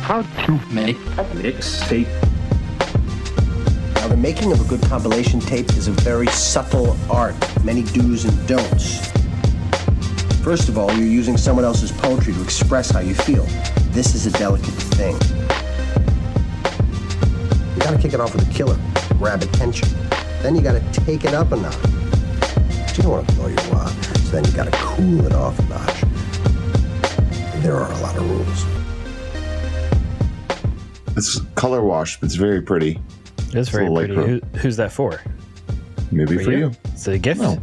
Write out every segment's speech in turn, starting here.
How to make a mixtape. Now, the making of a good compilation tape is a very subtle art, many do's and don'ts. First of all, you're using someone else's poetry to express how you feel. This is a delicate thing. You gotta kick it off with a killer, grab attention. Then you gotta take it up a notch. But you don't want to blow your wad, so then you gotta cool it off a notch. And there are a lot of rules. It's color washed, but it's very pretty. It's very pretty. Who's that for? Maybe for you. It's a gift? No.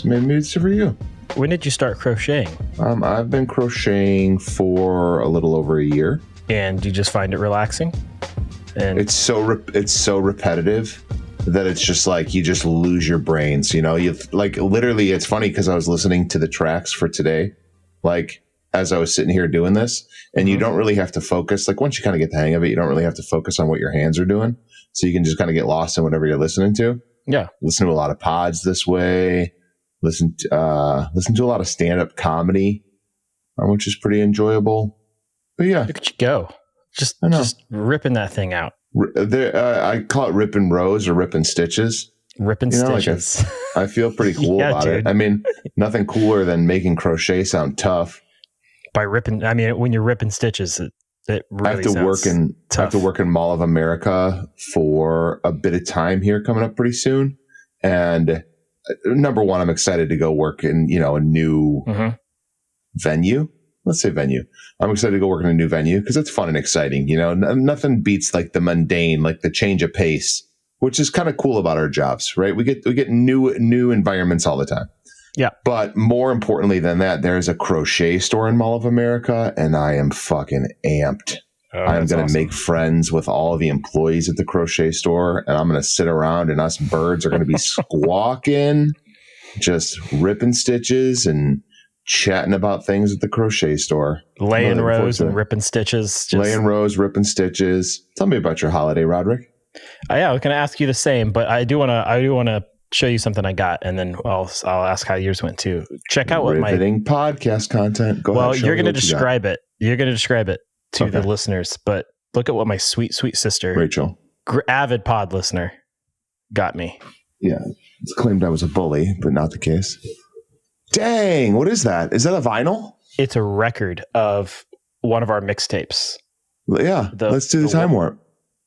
Maybe it's for you. When did you start crocheting? I've been crocheting for a little over a year. And you just find it relaxing? And it's so repetitive that it's just like you just lose your brains. You know, you like literally. It's funny because I was listening to the tracks for today, like as I was sitting here doing this, and you don't really have to focus. Like once you kind of get the hang of it, you don't really have to focus on what your hands are doing. So you can just kind of get lost in whatever you're listening to. Yeah, listen to a lot of pods this way. Listen to a lot of stand-up comedy, which is pretty enjoyable. But yeah, look at you go. Just ripping that thing out. I call it ripping rows or ripping stitches. Ripping stitches. Like I feel pretty cool about it. I mean, nothing cooler than making crochet sound tough. By ripping, I mean, when you're ripping stitches, it really I have to work in Mall of America for a bit of time here coming up pretty soon. And number one, I'm excited to go work in, a new venue. Let's say venue. I'm excited to go work in a new venue because it's fun and exciting. Nothing beats like the mundane, like the change of pace, which is kind of cool about our jobs, right? We get new environments all the time. Yeah. But more importantly than that, there's a crochet store in Mall of America, and I am fucking amped. I'm going to make friends with all the employees at the crochet store, and I'm going to sit around, and us birds are going to be squawking, just ripping stitches and chatting about things at the crochet store. Laying rows and ripping stitches. Laying rows, ripping stitches. Tell me about your holiday, Roderick. Yeah, I was going to ask you the same, but I do want to show you something I got, and then I'll ask how yours went too. Check out what riveting podcast content. Go ahead. Well, you're going to describe it. You're going to describe it to the listeners, but look at what my sweet sister, Rachel, avid pod listener, got me. Yeah, it's claimed I was a bully, but not the case. Dang, what is that? Is that a vinyl? It's a record of one of our mixtapes. Yeah, let's do the time warp.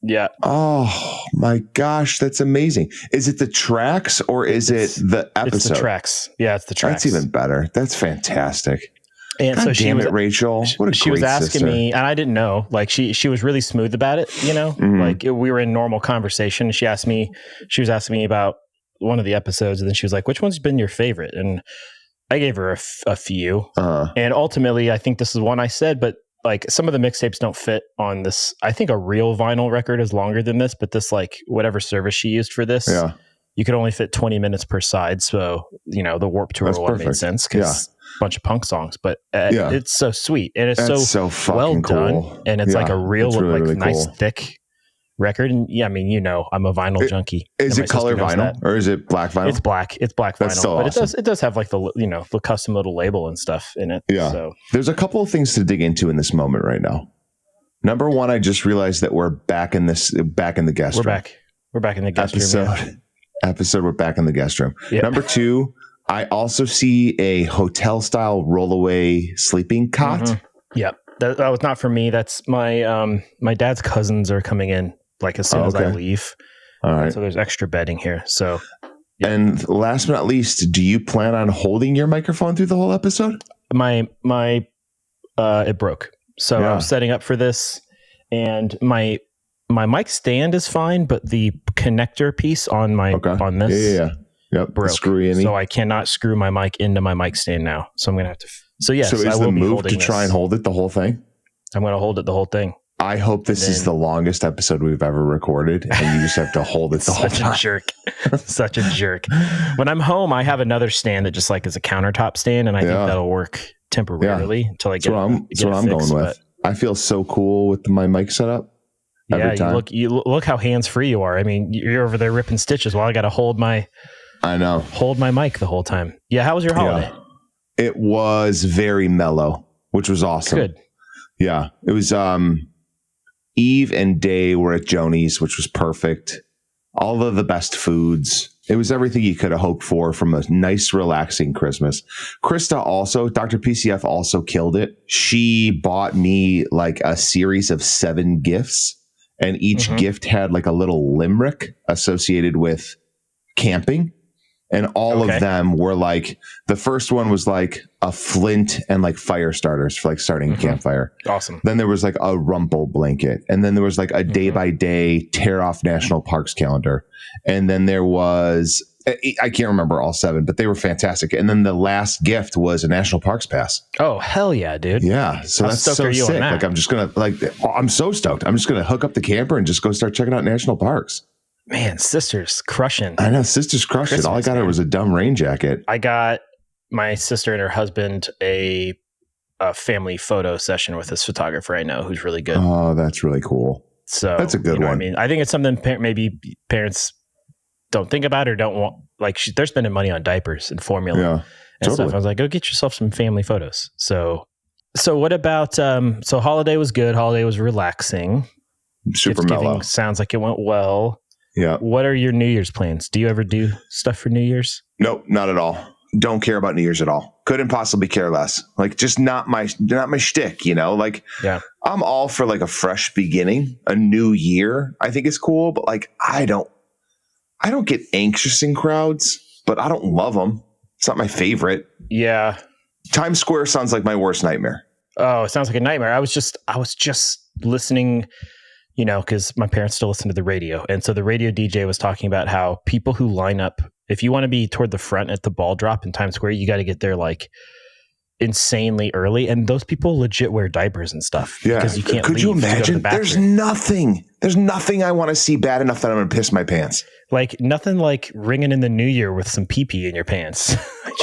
Yeah. Oh my gosh, that's amazing. Is it the tracks or is it the episode? It's the tracks. Yeah, it's the tracks. That's even better. That's fantastic. And God so damn it, Rachel. What a she was asking me, and I didn't know. Like she was really smooth about it. Like we were in normal conversation. She was asking me about one of the episodes, and then she was like, "Which one's been your favorite?" And I gave her a few, and ultimately, I think this is one I said, but like some of the mixtapes don't fit on this. I think a real vinyl record is longer than this, but this, like whatever service she used for this, you could only fit 20 minutes per side. So, the Warped Tour one made sense because a bunch of punk songs, but it's so sweet. And it's so well done. And it's like a real, really nice, cool, thick record. And I'm a vinyl junkie. Is it color vinyl or is it black vinyl? It's black. It's black vinyl, but awesome. it does have like the custom little label and stuff in it. Yeah. So there's a couple of things to dig into in this moment right now. Number one, I just realized that we're back in the guest room. We're back in the guest room. Episode. We're back in the guest room. Yep. Number two, I also see a hotel style rollaway sleeping cot. Mm-hmm. Yep. That was not for me. That's my dad's cousins are coming in like as soon as I leave. All right. So there's extra bedding here. So, yeah. And last but not least, do you plan on holding your microphone through the whole episode? My it broke. So I'm setting up for this, and my mic stand is fine, but the connector piece on on this broke. So I cannot screw my mic into my mic stand now. So I'm gonna have to. So yes, so is the move to try and hold it the whole thing? I'm gonna hold it the whole thing. I hope this is the longest episode we've ever recorded, and you just have to hold it the whole time. Such a jerk. When I'm home, I have another stand that just like is a countertop stand, and I think that'll work temporarily until I get. That's what I'm going with. I feel so cool with my mic setup. You look how hands free you are. I mean, you're over there ripping stitches while I got to hold my mic the whole time. Yeah, how was your holiday? It was very mellow, which was awesome. Good. Yeah, it was. Eve and Day were at Joni's, which was perfect. All of the best foods. It was everything you could have hoped for from a nice, relaxing Christmas. Krista also, Dr. PCF also killed it. She bought me like a series of 7 gifts, and each gift had like a little limerick associated with camping. And all of them were like, the first one was like a flint and like fire starters for like starting a campfire. Awesome. Then there was like a rumple blanket. And then there was like a day by day tear off national parks calendar. And then there was, I can't remember all 7, but they were fantastic. And then the last gift was a national parks pass. Oh, hell yeah, dude. Yeah. So How that's stoked so are you on sick. that? Like, I'm just going to like, I'm so stoked. I'm just going to hook up the camper and just go start checking out national parks. Man, sister's crushing. I know, sister's crushed it. All I got her was a dumb rain jacket. I got my sister and her husband a family photo session with this photographer I know who's really good. Oh, that's really cool. So that's a good one. I mean, I think it's something maybe parents don't think about or don't want. Like, they're spending money on diapers and formula and stuff. I was like, go get yourself some family photos. So what about? So holiday was good. Holiday was relaxing. Super mellow. Sounds like it went well. Yeah. What are your New Year's plans? Do you ever do stuff for New Year's? Nope, not at all. Don't care about New Year's at all. Couldn't possibly care less. Like, just not my shtick, you know? Like, I'm all for like a fresh beginning, a new year. I think is cool, but like, I don't get anxious in crowds, but I don't love them. It's not my favorite. Yeah. Times Square sounds like my worst nightmare. Oh, it sounds like a nightmare. I was just listening, you know, because my parents still listen to the radio. And so the radio DJ was talking about how people who line up, if you want to be toward the front at the ball drop in Times Square, you got to get there like insanely early. And those people legit wear diapers and stuff. Yeah. Because you can't Could you imagine? The There's nothing I want to see bad enough that I'm going to piss my pants. Like, nothing like ringing in the new year with some pee-pee in your pants.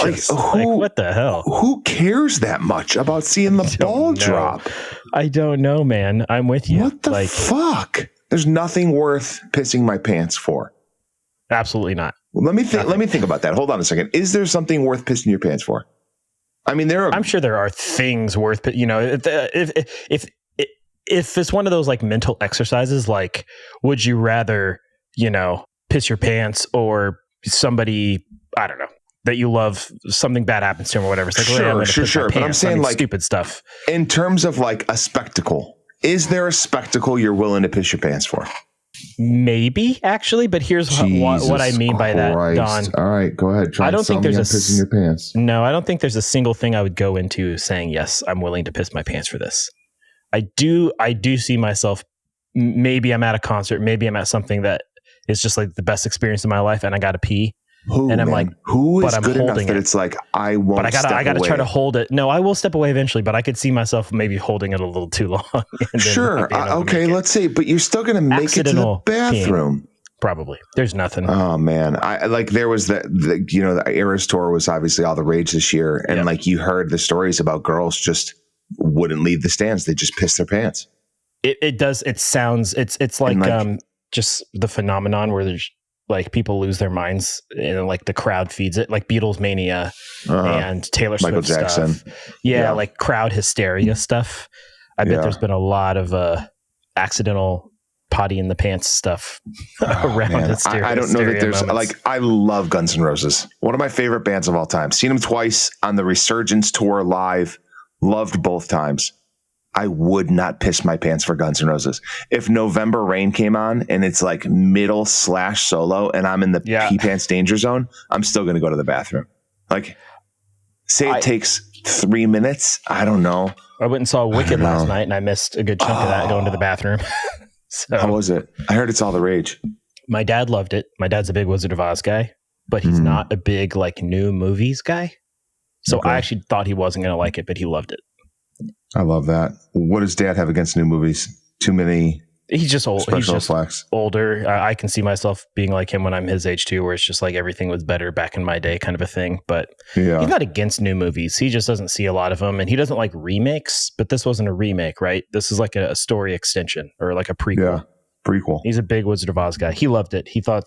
Like, what the hell? Who cares that much about seeing the ball drop? I don't know, man. I'm with you. What the fuck? There's nothing worth pissing my pants for. Absolutely not. Well, let me think about that. Hold on a second. Is there something worth pissing your pants for? I mean, I'm sure there are things worth, you know, if it's one of those like mental exercises, like, would you rather, you know, piss your pants or somebody, I don't know, that you love, something bad happens to him or whatever. It's like, sure. But I'm saying, like, stupid stuff. In terms of like a spectacle, is there a spectacle you're willing to piss your pants for? Maybe, actually, but here's what I mean by that, Don. All right, go ahead. I don't think there's pissing your pants. No, I don't think there's a single thing I would go into saying, yes, I'm willing to piss my pants for this. I do see myself, maybe I'm at a concert, maybe I'm at something that is just like the best experience of my life and I got to pee. And I'm like, who is good enough that it's like, I won't but I gotta try to hold it. No, I will step away eventually, but I could see myself maybe holding it a little too long. Sure. Okay, let's see. But you're still going to make it to the bathroom. Peeing. Probably. There's nothing. Oh man. There was the Eras tour was obviously all the rage this year. And like, you heard the stories about girls just wouldn't leave the stands. They just pissed their pants. It does. It sounds, it's like just the phenomenon where there's like people lose their minds and like the crowd feeds it, like Beatles mania and Taylor Swift Michael Jackson stuff. Yeah, like crowd hysteria stuff. I bet there's been a lot of accidental potty in the pants stuff around hysteria. I don't know that there's moments. like, I love Guns N' Roses. One of my favorite bands of all time. Seen them twice on the Resurgence tour live. Loved both times. I would not piss my pants for Guns N' Roses. If November Rain came on and it's like middle / solo and I'm in the pee pants danger zone, I'm still going to go to the bathroom. Like, say it takes 3 minutes. I don't know. I went and saw Wicked last night and I missed a good chunk of that going to the bathroom. So, how was it? I heard it's all the rage. My dad loved it. My dad's a big Wizard of Oz guy, but he's not a big like new movies guy. So I actually thought he wasn't going to like it, but he loved it. I love that. What does Dad have against new movies? Too many. He's just old. He's just flex. Older. I can see myself being like him when I'm his age too, where it's just like everything was better back in my day kind of a thing. But he's not against new movies. He just doesn't see a lot of them. And he doesn't like remakes, but this wasn't a remake, right? This is like a story extension or like a prequel. Yeah, prequel. He's a big Wizard of Oz guy. He loved it. He thought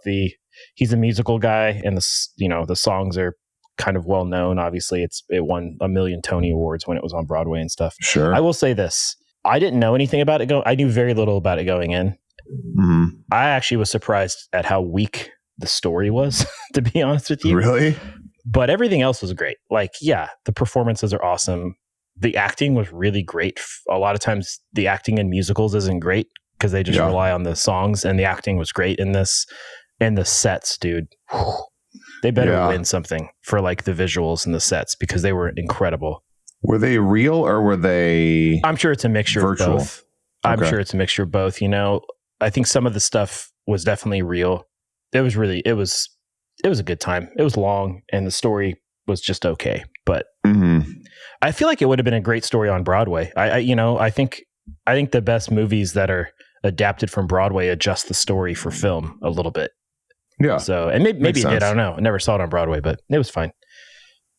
he's a musical guy and the songs are kind of well known. Obviously, it won a million Tony Awards when it was on Broadway and stuff. Sure. I will say this. I didn't know anything about it. I knew very little about it going in. Mm-hmm. I actually was surprised at how weak the story was, to be honest with you. Really? But everything else was great. Like, yeah, the performances are awesome. The acting was really great. A lot of times the acting in musicals isn't great because they just rely on the songs, and the acting was great in this. And the sets, dude. They better win something for like the visuals and the sets because they were incredible. Were they real or were they? I'm sure it's a mixture virtual? Of both. I'm sure it's a mixture of both. You know, I think some of the stuff was definitely real. It was a good time. It was long and the story was just okay. But I feel like it would have been a great story on Broadway. I think the best movies that are adapted from Broadway adjust the story for film a little bit. Yeah. So, and maybe it did. I don't know. I never saw it on Broadway, but it was fine.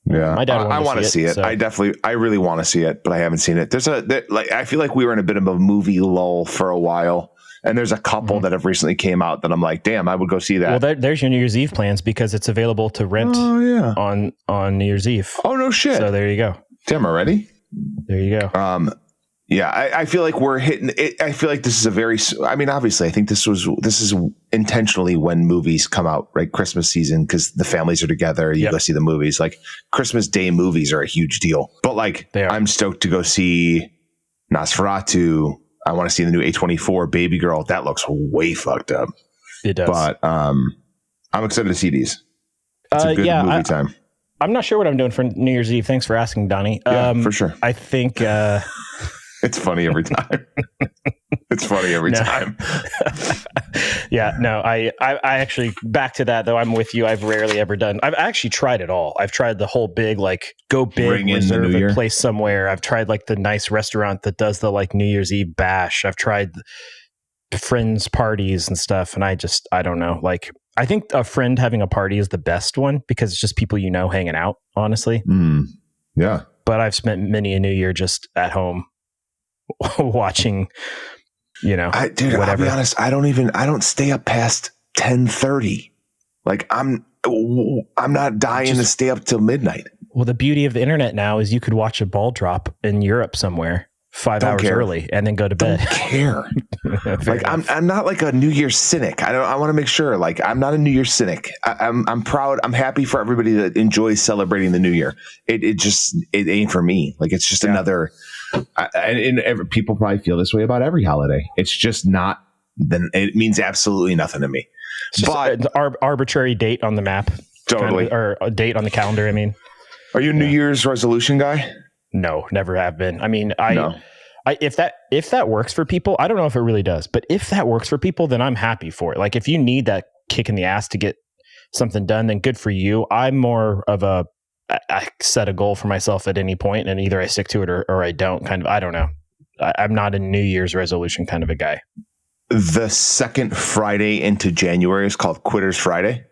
Yeah, my dad. I want to see it. So. I really want to see it, but I haven't seen it. I feel like we were in a bit of a movie lull for a while, and there's a couple that have recently came out that I'm like, damn, I would go see that. Well, there's your New Year's Eve plans because it's available to rent. On New Year's Eve. Oh no shit! So there you go. Damn, already? There you go. Yeah, I feel like we're hitting it. I feel like this is obviously, I think this is intentionally when movies come out, right? Christmas season, because the families are together. You go see the movies. Like Christmas Day movies are a huge deal. But like, I'm stoked to go see Nosferatu. I want to see the new A24 Baby Girl. That looks way fucked up. It does. But I'm excited to see these. It's a good movie time. I'm not sure what I'm doing for New Year's Eve. Thanks for asking, Donnie. Yeah, for sure. I think... It's funny every time. It's funny every time. Yeah, no, I actually, back to that though, I'm with you. I've rarely ever done, I've actually tried it all. I've tried the whole big, like go big, reserve a place somewhere. I've tried like the nice restaurant that does the like New Year's Eve bash. I've tried friends parties and stuff. And I don't know. Like, I think a friend having a party is the best one because it's just people, hanging out, honestly. Yeah. But I've spent many a New Year just at home watching, whatever. I'll be honest, I don't stay up past 10:30. Like I'm not dying to stay up till midnight. Well, the beauty of the internet now is you could watch a ball drop in Europe somewhere 5 hours early and then go to bed. Don't care. Like I'm not like a New Year's cynic. I want to make sure, like, I'm not a New Year's cynic. I'm proud. I'm happy for everybody that enjoys celebrating the New Year. It ain't for me. Like, it's just another. And people probably feel this way about every holiday. It's just not. Then it means absolutely nothing to me. It's but an arbitrary date on the map, totally, or a date on the calendar. I mean, are you a New Year's resolution guy? No, never have been. I mean, if that works for people, I don't know if it really does, but if that works for people, then I'm happy for it. Like, if you need that kick in the ass to get something done, then good for you. I'm more of I set a goal for myself at any point, and either I stick to it or I don't. Kind of, I don't know. I'm not a New Year's resolution kind of a guy. The second Friday into January is called Quitter's Friday,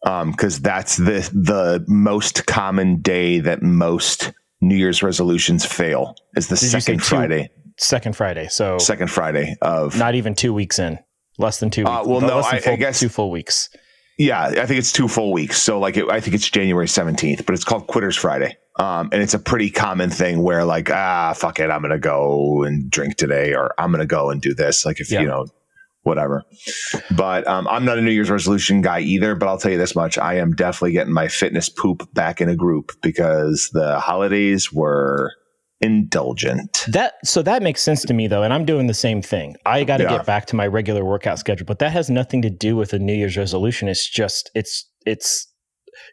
because that's the most common day that most New Year's resolutions fail. Is the second Friday. Second Friday. So second Friday of not even 2 weeks in. Less than 2 weeks. Well, no, I guess 2 full weeks. Yeah, I think it's 2 full weeks. So like, I think it's January 17th, but it's called Quitter's Friday. And it's a pretty common thing where like, fuck it, I'm going to go and drink today, or I'm going to go and do this. Like, if whatever. But I'm not a New Year's resolution guy either, but I'll tell you this much. I am definitely getting my fitness poop back in a group because the holidays were indulgent. So that makes sense to me though, and I'm doing the same thing. I got to get back to my regular workout schedule, but that has nothing to do with a New Year's resolution. It's just it's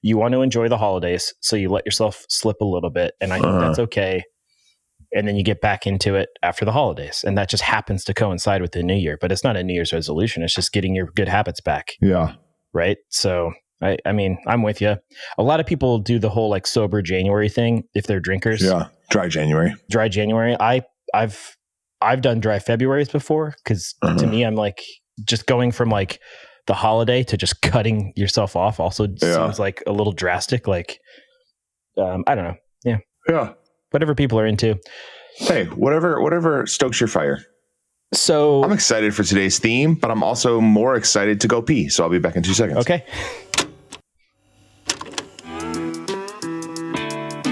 you want to enjoy the holidays, so you let yourself slip a little bit, and I think that's okay. And then you get back into it after the holidays, and that just happens to coincide with the New Year. But it's not a New Year's resolution; it's just getting your good habits back. Yeah, right. So I mean, I'm with you. A lot of people do the whole like sober January thing if they're drinkers. Yeah. Dry January. I've done dry Februarys before because to me, I'm like just going from like the holiday to just cutting yourself off also seems like a little drastic. Like, I don't know. Yeah. Yeah. Whatever people are into. Hey, whatever stokes your fire. So I'm excited for today's theme, but I'm also more excited to go pee. So I'll be back in 2 seconds. Okay.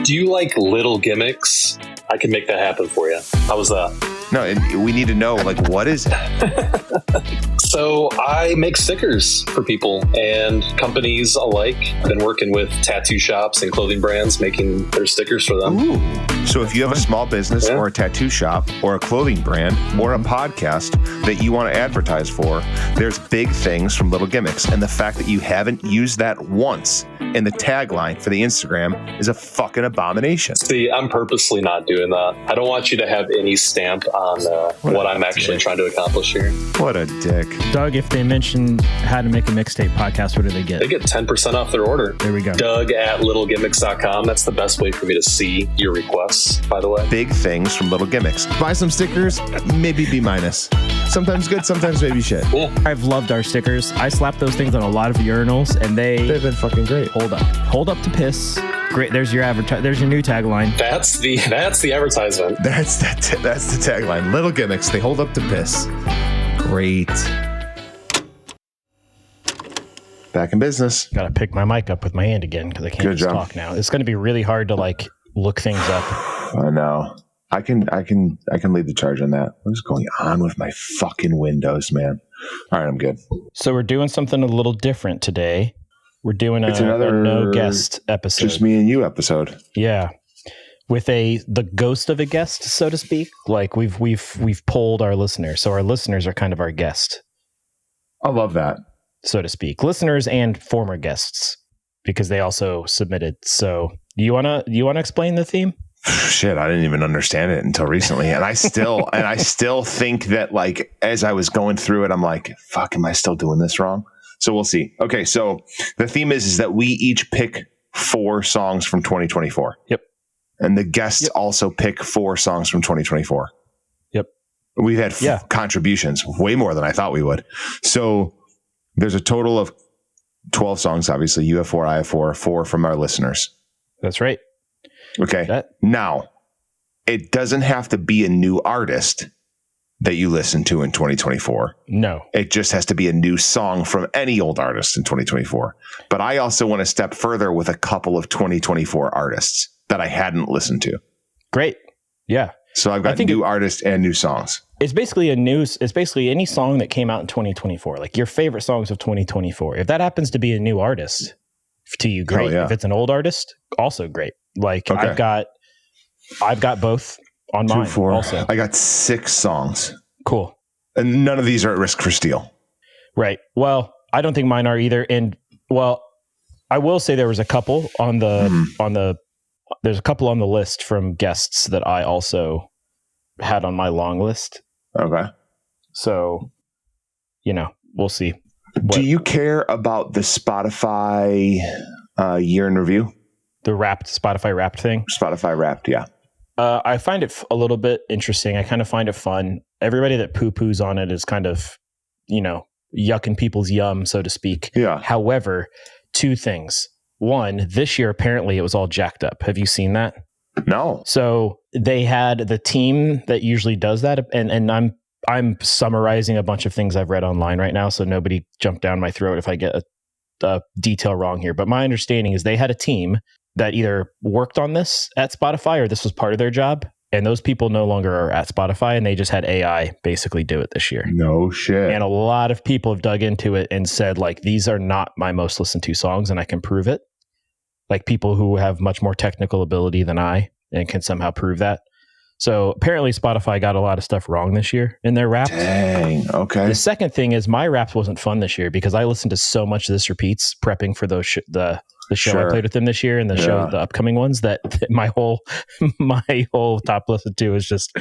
Do you like little gimmicks? I can make that happen for you. How was that? No, and we need to know, like, what is it? So I make stickers for people and companies alike. I've been working with tattoo shops and clothing brands making their stickers for them. Ooh. So if you have a small business or a tattoo shop or a clothing brand or a podcast that you want to advertise for, there's big things from Little Gimmicks. And the fact that you haven't used that once in the tagline for the Instagram is a fucking abomination. See, I'm purposely not doing that. I don't want you to have any stamp on what I'm actually trying to accomplish here. What a dick. Doug, if they mention how to make a mixtape podcast, what do they get? They get 10% off their order. There we go. Doug at littlegimmicks.com. That's the best way for me to see your requests, by the way. Big things from Little Gimmicks. Buy some stickers, maybe B-. Sometimes good, sometimes maybe shit. Cool. I've loved our stickers. I slapped those things on a lot of urinals, and they've been fucking great. Hold up to piss. Great. There's your there's your new tagline. That's the advertisement. That's the tagline. Little Gimmicks. They hold up to piss. Great. Back in business. Got to pick my mic up with my hand again because I can't just talk now. It's going to be really hard to like look things up. I know. I can lead the charge on that. What is going on with my fucking Windows, man? All right, I'm good. So we're doing something a little different today. We're doing another no guest episode. Just me and you episode. Yeah. With the ghost of a guest, so to speak. Like we've polled our listeners. So our listeners are kind of our guest. I love that. So to speak. Listeners and former guests. Because they also submitted. So you wanna explain the theme? Shit, I didn't even understand it until recently. And I still think that, like, as I was going through it, I'm like, fuck, am I still doing this wrong? So we'll see. Okay, so the theme is that we each pick 4 songs from 2024. Yep. And the guests also pick 4 songs from 2024. Yep. We've had contributions, way more than I thought we would. So there's a total of 12 songs, obviously. You have 4, I have 4 from our listeners. That's right. Okay. Now, it doesn't have to be a new artist that you listen to in 2024. No. It just has to be a new song from any old artist in 2024. But I also want to step further with a couple of 2024 artists that I hadn't listened to. Great. Yeah. So I've got new artists and new songs. It's basically any song that came out in 2024, like your favorite songs of 2024. If that happens to be a new artist to you, great. Yeah. If it's an old artist, also great. Like I've got both on mine. 2, 4. Also. I got 6 songs. Cool. And none of these are at risk for steal. Right. Well, I don't think mine are either. And well, I will say there was a couple on there's a couple on the list from guests that I also had on my long list. Okay. So, we'll see. Do you care about the Spotify year in review? The Spotify Wrapped thing? Spotify Wrapped, yeah. I find it a little bit interesting. I kind of find it fun. Everybody that poo-poos on it is kind of, yucking people's yum, so to speak. Yeah. However, 2 things. 1, this year, apparently it was all jacked up. Have you seen that? No. So they had the team that usually does that. And I'm summarizing a bunch of things I've read online right now. So nobody jump down my throat if I get a detail wrong here. But my understanding is they had a team that either worked on this at Spotify or this was part of their job. And those people no longer are at Spotify, and they just had AI basically do it this year. No shit. And a lot of people have dug into it and said, like, these are not my most listened to songs, and I can prove it. Like people who have much more technical ability than I and can somehow prove that. So apparently Spotify got a lot of stuff wrong this year in their Wrapped. Dang, okay. The second thing is my Wrapped wasn't fun this year because I listened to so much of This Repeats prepping for those the show I played with them this year and the upcoming ones that my whole top listen to is just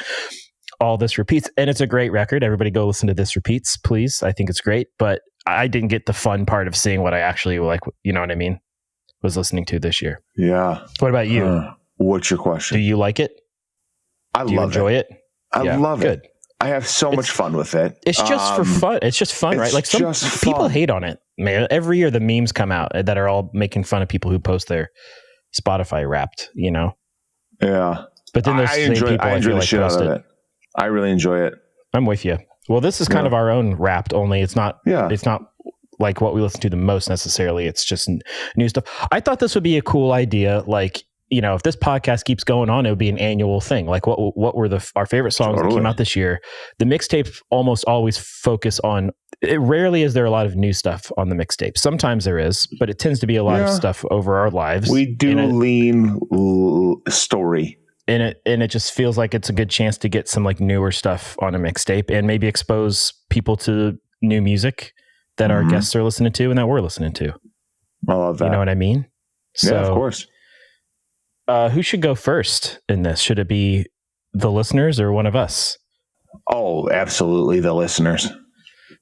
all This Repeats. And it's a great record. Everybody go listen to This Repeats, please. I think it's great. But I didn't get the fun part of seeing what I actually like, you know what I mean? Was listening to this year. Yeah. What about you? What's your question? Do you like it? Do you enjoy it? I love it. I have so much fun with it. It's just for fun. It's just fun, right? Like some people hate on it, man. Every year the memes come out that are all making fun of people who post their Spotify Wrapped, Yeah. But then there's same people I feel like post it. I really enjoy it. I'm with you. Well, this is kind of our own Wrapped, only it's not. Yeah. It's not like what we listen to the most necessarily. It's just new stuff. I thought this would be a cool idea. Like if this podcast keeps going on, it would be an annual thing. Like what were our favorite songs that came out this year? The mixtapes almost always focus on, it rarely is there a lot of new stuff on the mixtape. Sometimes there is, but it tends to be a lot of stuff over our lives. We do lean story. And it just feels like it's a good chance to get some like newer stuff on a mixtape and maybe expose people to new music that our guests are listening to and that we're listening to. I love that. You know what I mean? So, yeah, of course. Who should go first in this? Should it be the listeners or one of us? Oh, absolutely, the listeners.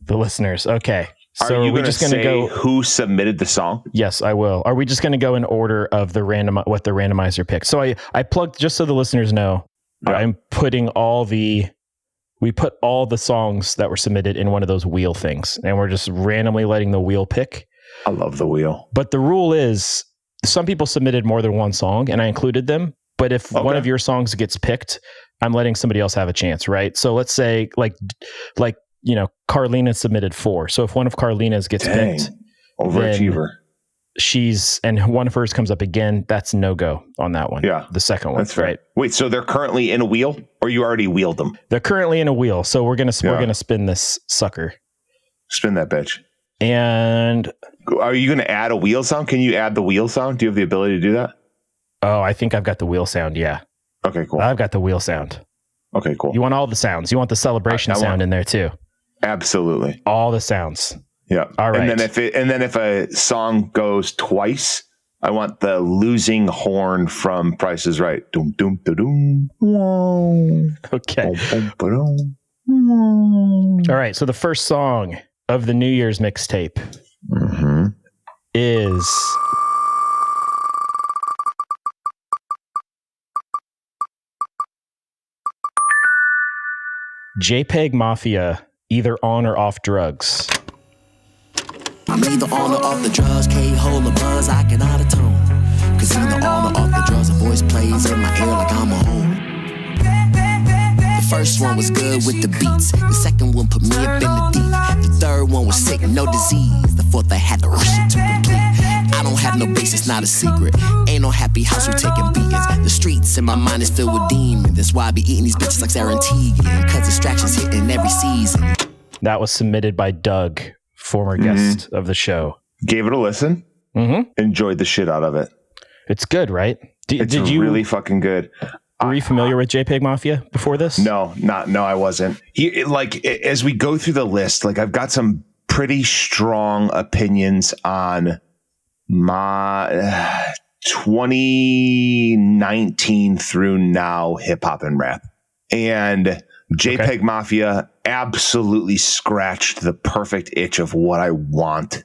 The listeners. Okay. So are you we just going to go who submitted the song? Yes, I will. Are we just going to go in order of the what the randomizer picked? So I plugged, just so the listeners know, I'm putting we put all the songs that were submitted in one of those wheel things, and we're just randomly letting the wheel pick. I love the wheel. But the rule is, some people submitted more than one song, and I included them. But if one of your songs gets picked, I'm letting somebody else have a chance, right? So let's say, like Carlina submitted 4. So if one of Carlina's gets picked, overachiever, and one of hers comes up again, that's no go on that one. Yeah, the second one. That's right. Wait, so they're currently in a wheel, or you already wheeled them? They're currently in a wheel. So we're gonna spin this sucker. Spin that bitch. And are you going to add a wheel sound? Can you add the wheel sound? Do you have the ability to do that? Oh, I think I've got the wheel sound. Yeah. Okay, cool. I've got the wheel sound. Okay, cool. You want all the sounds. You want the celebration sound in there too. Absolutely. All the sounds. Yeah. All right. And then if a song goes twice, I want the losing horn from Price is Right. Doom, doom, doom, doom. Okay. Boom, boom, boom. All right. So the first song of the New Year's mixtape is JPEG Mafia, Either On or Off Drugs. I'm either on or off the drugs, K-hole or buzz, I can out of tone. Cause either on or off the drugs, a voice plays in my ear like I'm a home. The first one was good with the beats. The second one put me up in the deep. The third one was sick, no disease. The fourth I had to rush it to complete. I don't have no basis, not a secret. Ain't no happy house, we taking beatings. The streets in my mind is filled with demons. That's why I be eating these bitches like Sarah and Tegan. Cause distractions hitting every season. That was submitted by Doug, former guest of the show. Gave it a listen. Enjoyed the shit out of it. It's good, right? Did you really fucking good? Were you familiar with JPEG Mafia before this? No, I wasn't. As we go through the list, like I've got some pretty strong opinions on my 2019 through now hip hop and rap. And JPEG Mafia absolutely scratched the perfect itch of what I want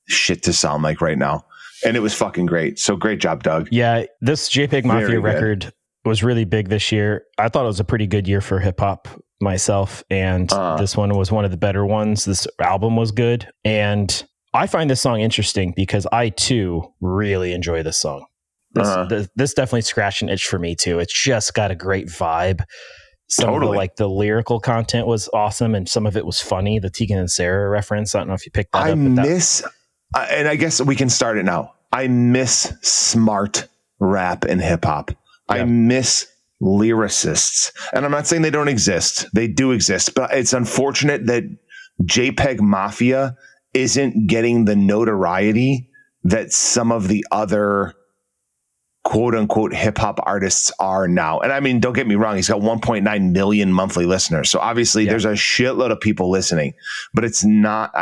shit to sound like right now. And it was fucking great. So great job, Doug. Yeah, this JPEG Mafia record was really big this year. I thought it was a pretty good year for hip hop myself. And this one was one of the better ones. This album was good. And I find this song interesting because I too really enjoy this song. This definitely scratched an itch for me too. It's just got a great vibe. Some of the lyrical content was awesome, and some of it was funny. The Tegan and Sarah reference. I don't know if you picked that up. And I guess we can start it now. I miss smart rap and hip hop. Yeah. I miss lyricists. And I'm not saying they don't exist. They do exist, but it's unfortunate that JPEG Mafia isn't getting the notoriety that some of the other quote unquote hip hop artists are now. And I mean, don't get me wrong. He's got 1.9 million monthly listeners. So obviously there's a shitload of people listening, but it's not,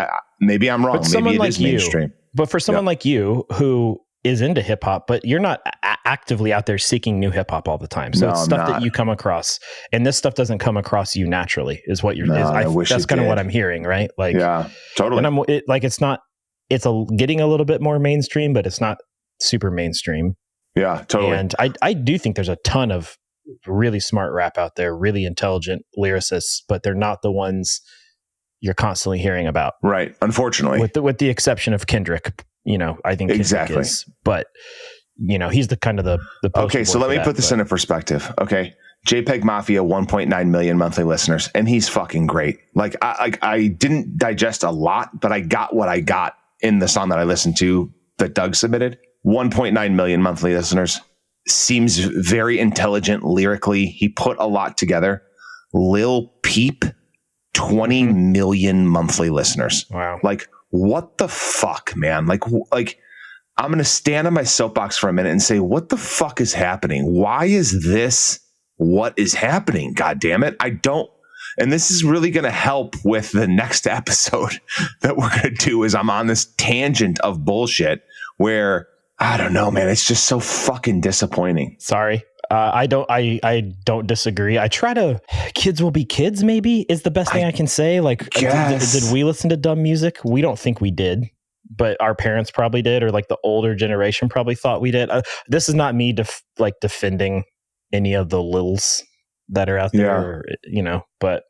maybe I'm wrong. Maybe it is mainstream. But for someone like you who is into hip hop, but you're not actively out there seeking new hip hop all the time. So it's stuff that you come across, and this stuff doesn't come across you naturally is what you're, that's kind of what I'm hearing. Right. Like, yeah, totally. And it's getting a little bit more mainstream, but it's not super mainstream. Yeah, totally. And I do think there's a ton of really smart rap out there, really intelligent lyricists, but they're not the ones you're constantly hearing about. Right. Unfortunately. With the exception of Kendrick, I think Kendrick is, but he's the kind of the okay, so let me put this into perspective. Okay. JPEG Mafia, 1.9 million monthly listeners, and he's fucking great. Like I didn't digest a lot, but I got what I got in the song that I listened to that Doug submitted. 1.9 million monthly listeners. seems very intelligent lyrically. He put a lot together. Lil Peep, 20 million monthly listeners. Wow. Like, what the fuck, man? Like I'm going to stand on my soapbox for a minute and say, what the fuck is happening? Why is this what is happening? God damn it. I don't. And this is really going to help with the next episode that we're going to do is I'm on this tangent of bullshit where I don't know, man. It's just so fucking disappointing. Sorry. I don't disagree. I try to, kids will be kids, maybe is the best thing I can say. Like, did we listen to dumb music? We don't think we did, but our parents probably did, or like the older generation probably thought we did. This is not me defending any of the Lils that are out there, but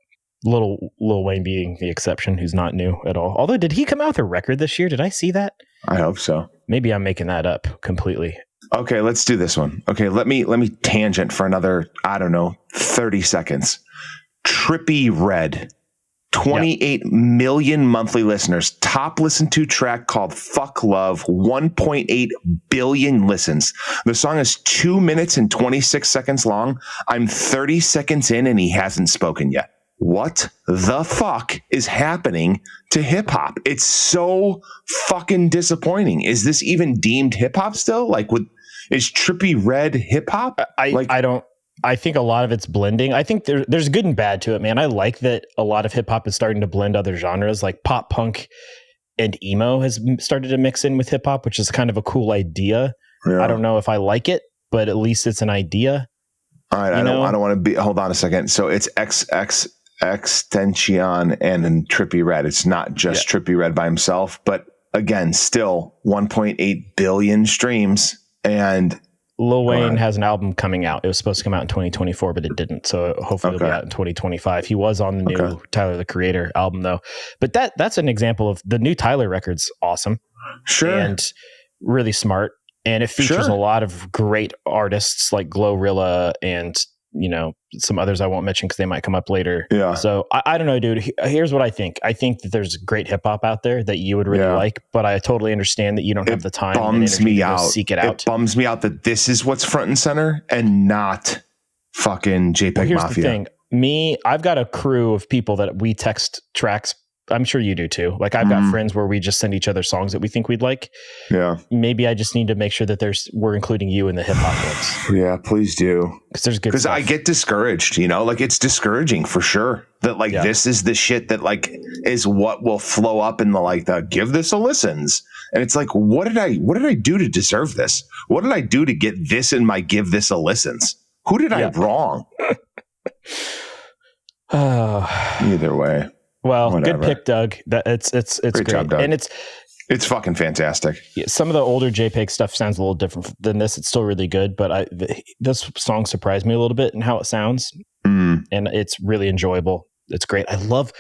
Lil Wayne being the exception, who's not new at all. Although, did he come out with a record this year? Did I see that? I hope so. Maybe I'm making that up completely. Okay, let's do this one. Okay, let me tangent for another, 30 seconds. Trippy Red, 28 million monthly listeners. Top listened to track called Fuck Love, 1.8 billion listens. The song is 2 minutes and 26 seconds long. I'm 30 seconds in and he hasn't spoken yet. What the fuck is happening to hip hop? It's so fucking disappointing. Is this even deemed hip hop still? Like, is Trippy Red hip hop? I think a lot of it's blending. I think there's good and bad to it, man. I like that a lot of hip hop is starting to blend other genres, like pop punk and emo has started to mix in with hip hop, which is kind of a cool idea. Yeah. I don't know if I like it, but at least it's an idea. All right, I don't want to be. Hold on a second. So it's Extension and Trippy Red. It's not just Trippy Red by himself, but again, still 1.8 billion streams. And Lil Wayne has an album coming out. It was supposed to come out in 2024, but it didn't. So hopefully it'll be out in 2025. He was on the new Tyler, the Creator album though. But that's an example of the new Tyler record's awesome. Sure. And really smart. And it features a lot of great artists like Glorilla and, some others I won't mention because they might come up later. Yeah. So I don't know, dude. Here's what I think. I think that there's great hip hop out there that you would really like, but I totally understand that you don't have the time. Bums me out. Seek it out. It bums me out that this is what's front and center and not fucking JPEG here's Mafia. The thing. I've got a crew of people that we text tracks. I'm sure you do too. Like I've got friends where we just send each other songs that we think we'd like. Yeah. Maybe I just need to make sure that we're including you in the hip hop mix. Yeah, please do. Because there's good stuff. Because I get discouraged, like it's discouraging for sure that this is the shit that is what will flow up in the give this a listens. And it's like, what did I do to deserve this? What did I do to get this in my give this a listens? Who did I wrong? Either way. Well, good pick, Doug. It's great job, Doug. And it's fucking fantastic. Yeah, some of the older JPEG stuff sounds a little different than this. It's still really good, but this song surprised me a little bit in how it sounds, and it's really enjoyable. It's great. I love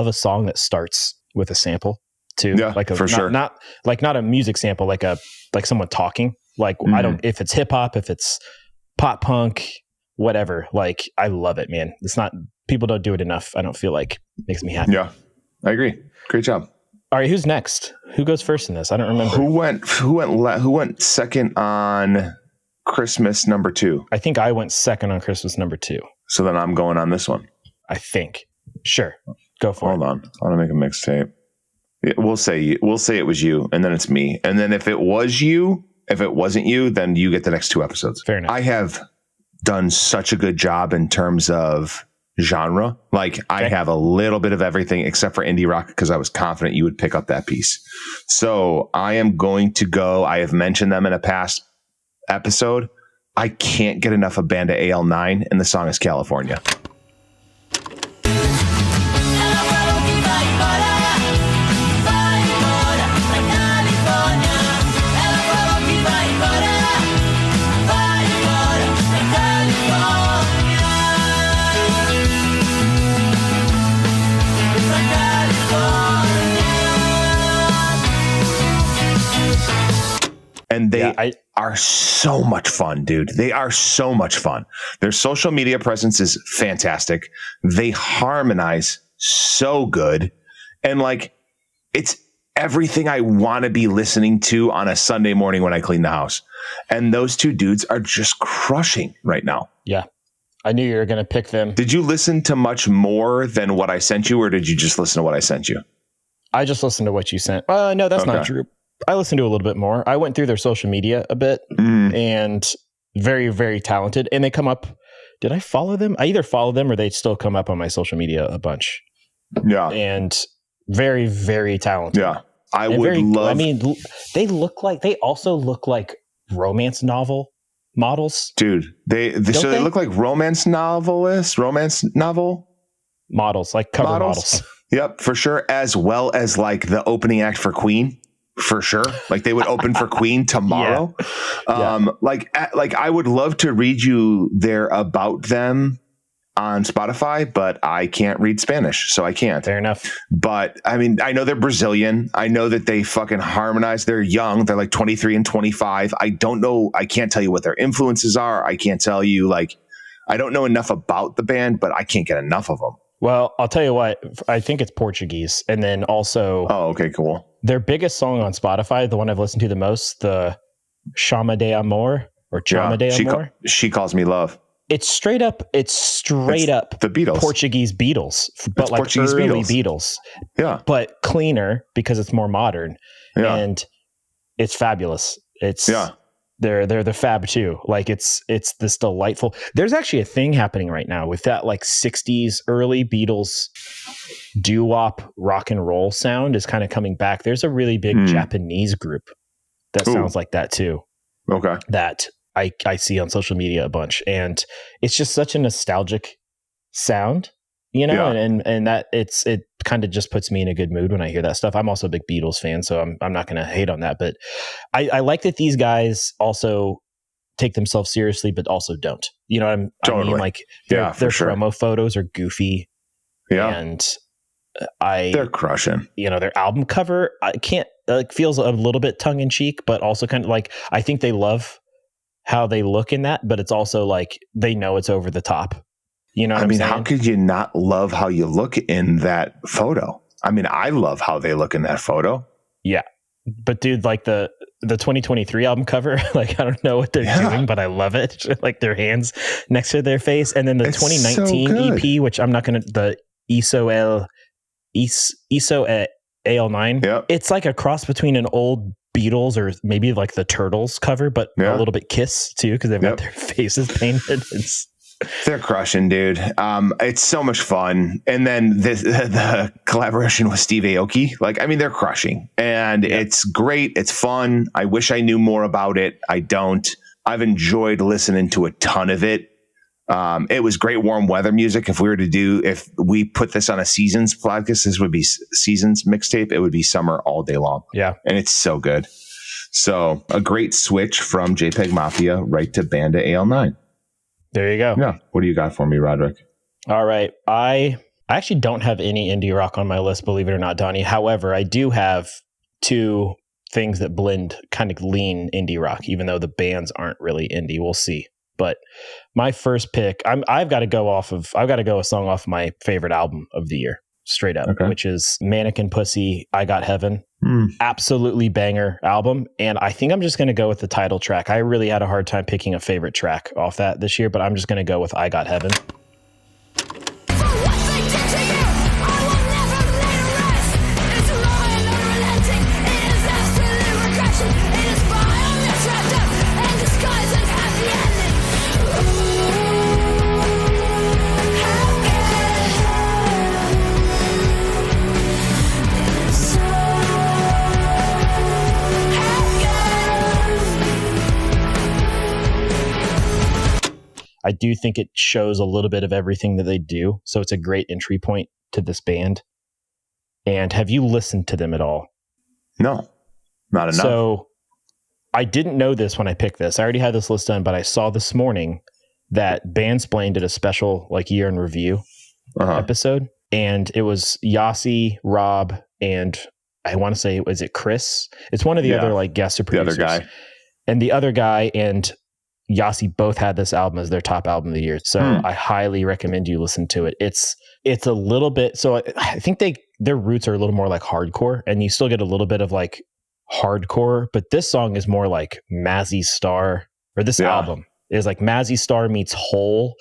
a song that starts with a sample too. Yeah, for sure. Not a music sample, like someone talking. Like I don't if it's hip hop, if it's pop punk, whatever. Like I love it, man. It's not. People don't do it enough. I don't feel like it makes me happy. Yeah, I agree. Great job. All right, who's next? Who goes first in this? I don't remember. Who went second on Christmas number 2? I think I went second on Christmas number 2. So then I'm going on this one. I think. Sure, go for it. Hold on, I want to make a mixtape. Yeah, we'll say it was you, and then it's me, and then if it was you, if it wasn't you, then you get the next 2 episodes. Fair enough. I have done such a good job in terms of genre. I have a little bit of everything except for indie rock because I was confident you would pick up that piece. So I am going to go. I have mentioned them in a past episode. I can't get enough of Banda AL9, and the song is California. And they are so much fun, dude. They are so much fun. Their social media presence is fantastic. They harmonize so good. And everything I want to be listening to on a Sunday morning when I clean the house. And those two dudes are just crushing right now. Yeah. I knew you were going to pick them. Did you listen to much more than what I sent you, or did you just listen to what I sent you? I just listened to what you sent. No, that's not true. I listened to a little bit more. I went through their social media a bit and very, very talented. And they come up. Did I follow them? I either follow them or they still come up on my social media a bunch. Yeah. And very, very talented. Yeah. I mean, they also look like romance novel models. Dude, they look like romance novel models, like cover models. Yep, for sure. As well as like the opening act for Queen, for sure. Like they would open for Queen tomorrow. Like I would love to read you their about them on Spotify, but I can't read Spanish, so I can't. Fair enough. But I mean, I know they're Brazilian. I know that they fucking harmonize. They're young. They're like 23 and 25. I don't know. I can't tell you what their influences are. I can't tell you, like, I don't know enough about the band, but I can't get enough of them. Well, I'll tell you what, I think it's Portuguese. And then also, oh, okay, cool. Their biggest song on Spotify, the one I've listened to the most, the Chama de Amor or Chama de Amor. She Calls Me Love. It's straight up the Beatles. Portuguese Beatles, but like Portuguese early Beatles. Yeah. But cleaner because it's more modern. Yeah. And it's fabulous. They're the Fab too. Like it's this delightful. There's actually a thing happening right now with that like 60s early Beatles doo-wop rock and roll sound is kind of coming back. There's a really big Japanese group that sounds like that too. Okay. That I see on social media a bunch, and it's just such a nostalgic sound, you know, and that it kind of just puts me in a good mood when I hear that stuff. I'm also a big Beatles fan, so I'm not going to hate on that, but I like that these guys also take themselves seriously, but also don't, you know what I mean? Like their promo photos are goofy. Yeah. And they're crushing, you know, their album cover, I can't feels a little bit tongue in cheek, but also kind of like, I think they love how they look in that, but it's also like they know it's over the top. You know what I mean? How could you not love how you look in that photo? I mean, I love how they look in that photo. Yeah. But dude, like the 2023 album cover, like I don't know what they're doing, but I love it. Like their hands next to their face. And then the 2019 EP, which I'm not going to, the ISO AL9. Yep. It's like a cross between an old Beatles or maybe like the Turtles cover, but a little bit Kiss too, because they've got their faces painted. They're crushing, dude. It's so much fun. And then the collaboration with Steve Aoki, like, I mean, they're crushing, and it's great. It's fun. I wish I knew more about it. I don't. I've enjoyed listening to a ton of it. It was great warm weather music. If we put this on a Seasons podcast, this would be Seasons mixtape. It would be summer all day long. Yeah. And it's so good. So a great switch from JPEG Mafia right to Banda AL9. There you go. Yeah. What do you got for me, Roderick? All right. I actually don't have any indie rock on my list, believe it or not, Donnie. However, I do have two things that blend kind of lean indie rock, even though the bands aren't really indie. We'll see. But my first pick, I've got to go a song off my favorite album of the year, straight up, which is Mannequin Pussy, I Got Heaven. Absolutely banger album. And I think I'm just going to go with the title track. I really had a hard time picking a favorite track off that this year, but I'm just going to go with I Got Heaven. I do think it shows a little bit of everything that they do. So it's a great entry point to this band. And have you listened to them at all? No, not enough. So I didn't know this when I picked this. I already had this list done, but I saw this morning that Bandsplain did a special like year in review episode. And it was Yossi, Rob, and I want to say, was it Chris? It's one of the other like guest producers. The other guy. And the other guy and Yossi both had this album as their top album of the year. So I highly recommend you listen to it. It's a little bit, so I think their roots are a little more like hardcore, and you still get a little bit of like hardcore, but this song is more like Mazzy Star, or this album is like Mazzy Star meets Hole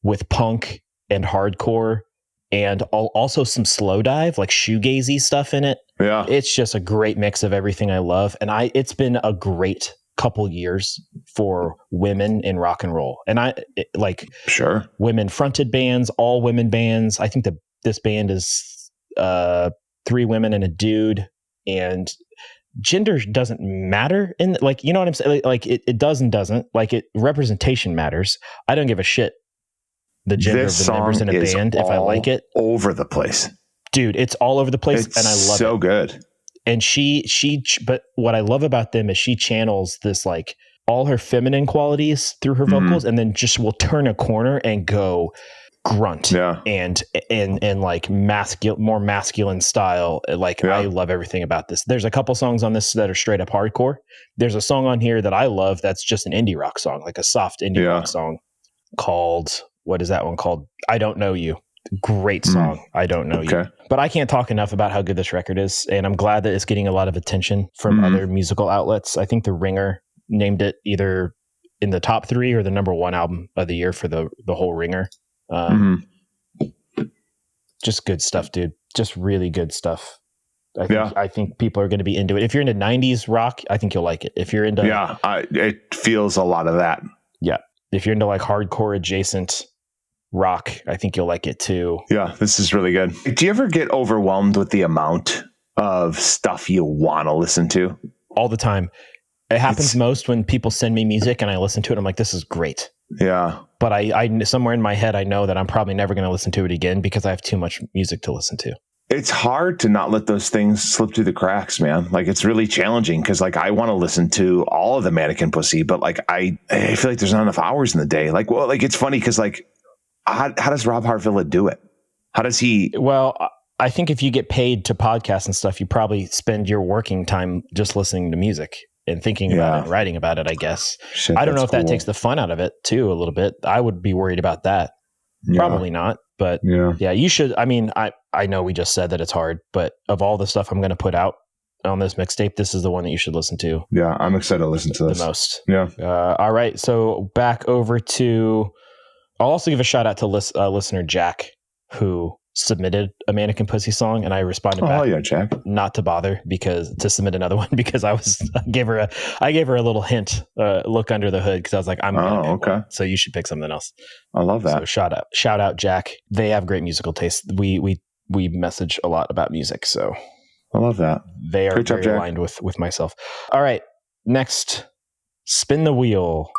with punk and hardcore, and also some slow dive, like shoegazy stuff in it. Yeah. It's just a great mix of everything I love. And it's been a great couple years for women in rock and roll. And women fronted bands, all women bands. I think that this band is 3 women and a dude, and gender doesn't matter in like, you know what I'm saying? Like it does and doesn't. Like representation matters. I don't give a shit the gender of the members in a band if I like it. Over the place. Dude, it's all over the place, and I love it. So good. And but what I love about them is she channels this like all her feminine qualities through her vocals, and then just will turn a corner and go grunt and like more masculine style. Like I love everything about this. There's a couple songs on this that are straight up hardcore. There's a song on here that I love that's just an indie rock song, like a soft indie rock song called, what is that one called? I Don't Know You. Great song. I Don't Know You. But I can't talk enough about how good this record is, and I'm glad that it's getting a lot of attention from other musical outlets. I think The Ringer named it either in the top 3 or the number 1 album of the year for the whole Ringer. Just good stuff, dude. Just really good stuff. I think people are going to be into it. If you're into 90s rock, I think you'll like it. If you're into it feels a lot of that. Yeah. If you're into like hardcore adjacent rock, I think you'll like it too. Yeah, this is really good. Do you ever get overwhelmed with the amount of stuff you want to listen to? All the time. It happens most when people send me music and I listen to it. I'm like, this is great. Yeah. But I somewhere in my head, I know that I'm probably never going to listen to it again because I have too much music to listen to. It's hard to not let those things slip through the cracks, man. Like, it's really challenging because like I want to listen to all of the Mannequin Pussy, but like I feel like there's not enough hours in the day. Like, well, like it's funny because like how does Rob Hartvilla do it? How does he? Well, I think if you get paid to podcast and stuff, you probably spend your working time just listening to music and thinking about it and writing about it, I guess. Shit, I don't know if that takes the fun out of it too, a little bit. I would be worried about that. Yeah. Probably not, but yeah, you should. I mean, I know we just said that it's hard, but of all the stuff I'm going to put out on this mixtape, this is the one that you should listen to. Yeah, I'm excited to listen to this the most. Yeah. All right, so back over to. I'll also give a shout out to listener Jack, who submitted a Mannequin Pussy song, and I responded back. Oh yeah, Jack. Not to bother to submit another one because I gave her a little hint, look under the hood because I was like, I'm gonna pick one, so you should pick something else. I love that. So shout out Jack. They have great musical taste. We message a lot about music, so I love that. They are very aligned with myself. All right, next, spin the wheel.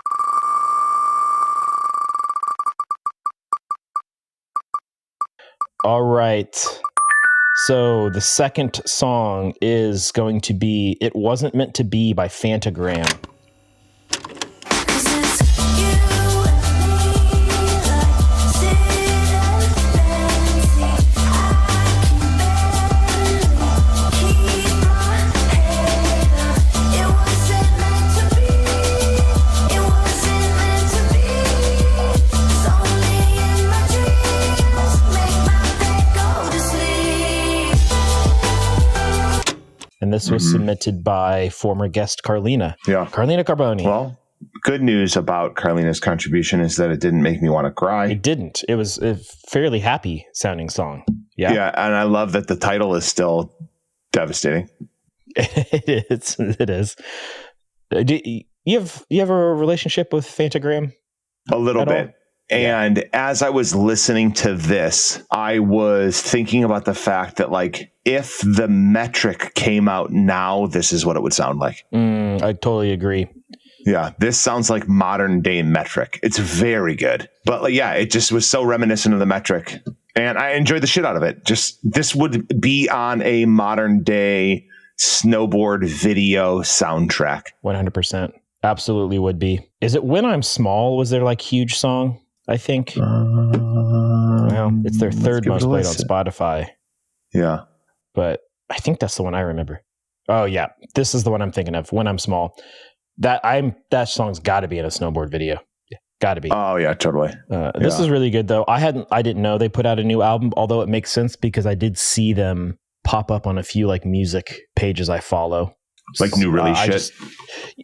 All right. So the second song is going to be It Wasn't Meant to Be by Fantagram. And this was submitted by former guest Carlina. Yeah. Carlina Carboni. Well, good news about Carlina's contribution is that it didn't make me want to cry. It didn't. It was a fairly happy sounding song. Yeah. Yeah. And I love that the title is still devastating. It is. Do you have a relationship with Fantagram? A little bit. And as I was listening to this, I was thinking about the fact that, like, if the metric came out now, this is what it would sound like. I totally agree. Yeah, this sounds like modern day metric. It's very good. But, like, yeah, it just was so reminiscent of the metric. And I enjoyed the shit out of it. Just, this would be on a modern day snowboard video soundtrack. 100%. Absolutely would be. Is it When I'm Small? Was their, like, huge song? I think. Well, it's their third most played on Spotify. Yeah. But I think that's the one I remember. Oh yeah. This is the one I'm thinking of, When I'm Small. That song's gotta be in a snowboard video. Got to be. Oh yeah, totally. This is really good though. I didn't know they put out a new album, although it makes sense because I did see them pop up on a few like music pages I follow. Like new release shit.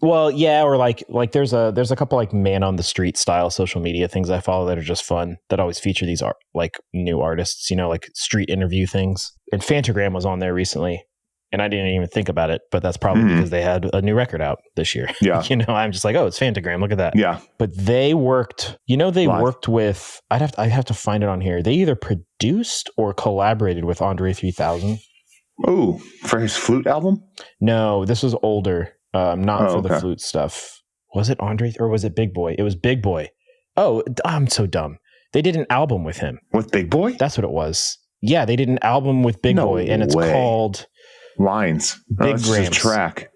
Well, yeah, or like there's a couple like man on the street style social media things I follow that are just fun that always feature these like new artists, like street interview things. And Fantagram was on there recently, and I didn't even think about it, but that's probably because they had a new record out this year. Yeah, I'm just like, oh, it's Fantagram. Look at that. Yeah, but they worked. Worked with. I have to find it on here. They either produced or collaborated with Andre 3000. Oh, for his flute album? No, this was older. Not for the flute stuff. Was it Andre or was it Big Boy? It was Big Boy. Oh, I'm so dumb. They did an album with him. With Big Boy? That's what it was. Yeah, they did an album with Big Boy, and it's called Lines. Big Grams. Track.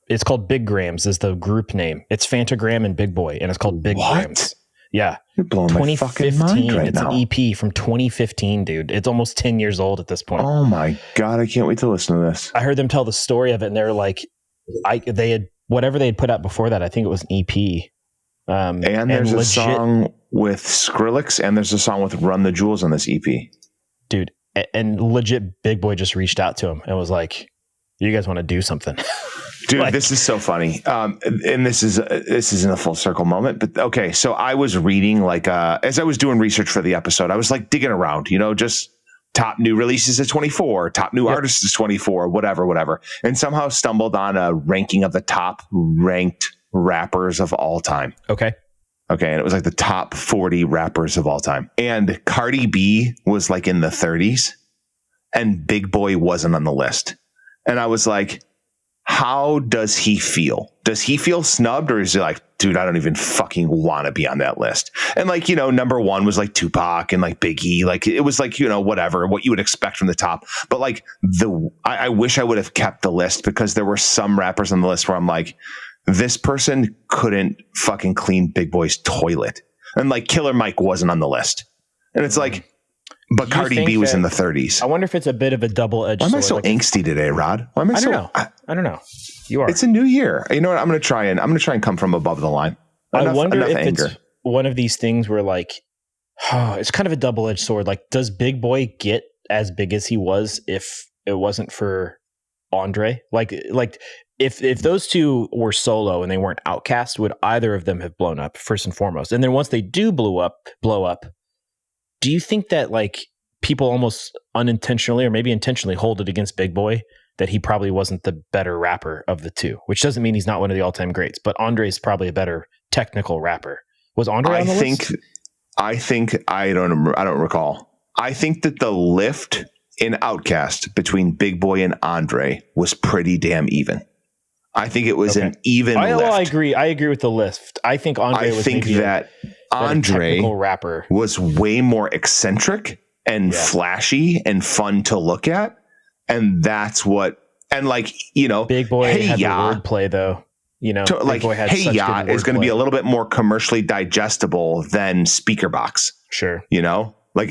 It's called Big Grams is the group name. It's Fantagram and Big Boy, and it's called Big Grams. Yeah. You're blowing my fucking mind right it's now. An EP from 2015, dude. It's almost 10 years old at this point. Oh my God, I can't wait to listen to this. I heard them tell the story of it, and they're like, they had whatever they had put out before that. I think it was an EP. And there's a song with Skrillex, and there's a song with Run the Jewels on this EP. Dude, and legit Big Boy just reached out to him and was like, you guys want to do something? Dude, this is so funny. And this isn't a full circle moment, but okay. So I was reading as I was doing research for the episode, I was like digging around, just top new releases of 24, top new artists of 24, whatever. And somehow stumbled on a ranking of the top ranked rappers of all time. Okay. And it was like the top 40 rappers of all time. And Cardi B was like in the 30s and Big Boy wasn't on the list. And I was like, how does he feel? Does he feel snubbed, or is he like, dude, I don't even fucking want to be on that list? And like, number one was like Tupac and like Biggie. Like it was like, whatever, what you would expect from the top. But like I wish I would have kept the list because there were some rappers on the list where I'm like, this person couldn't fucking clean Big Boy's toilet. And like Killer Mike wasn't on the list. And it's like, but Cardi B was in the 30s. I wonder if it's a bit of a double-edged sword. Why am I so angsty today, Rod? Why am I so? I don't know. You are. It's a new year. You know what? I'm going to try and come from above the line. I wonder if it's one of these things where like, it's kind of a double-edged sword. Like, does Big Boy get as big as he was if it wasn't for Andre? Like if those two were solo and they weren't Outkast, would either of them have blown up first and foremost? And then once they do blow up. Do you think that like people almost unintentionally or maybe intentionally hold it against Big Boy that he probably wasn't the better rapper of the two, which doesn't mean he's not one of the all-time greats, but Andre's probably a better technical rapper. Was Andre on the list? I don't recall. I think that the lift in Outkast between Big Boy and Andre was pretty damn even. I think it was an even lift. I agree. I agree with the lift. I think Andre was that Andre rapper was way more eccentric and flashy and fun to look at. And that's what, and like, Big Boy had the wordplay though, like, Boy had Hey Ya is going to be a little bit more commercially digestible than Speaker Box. Sure. Like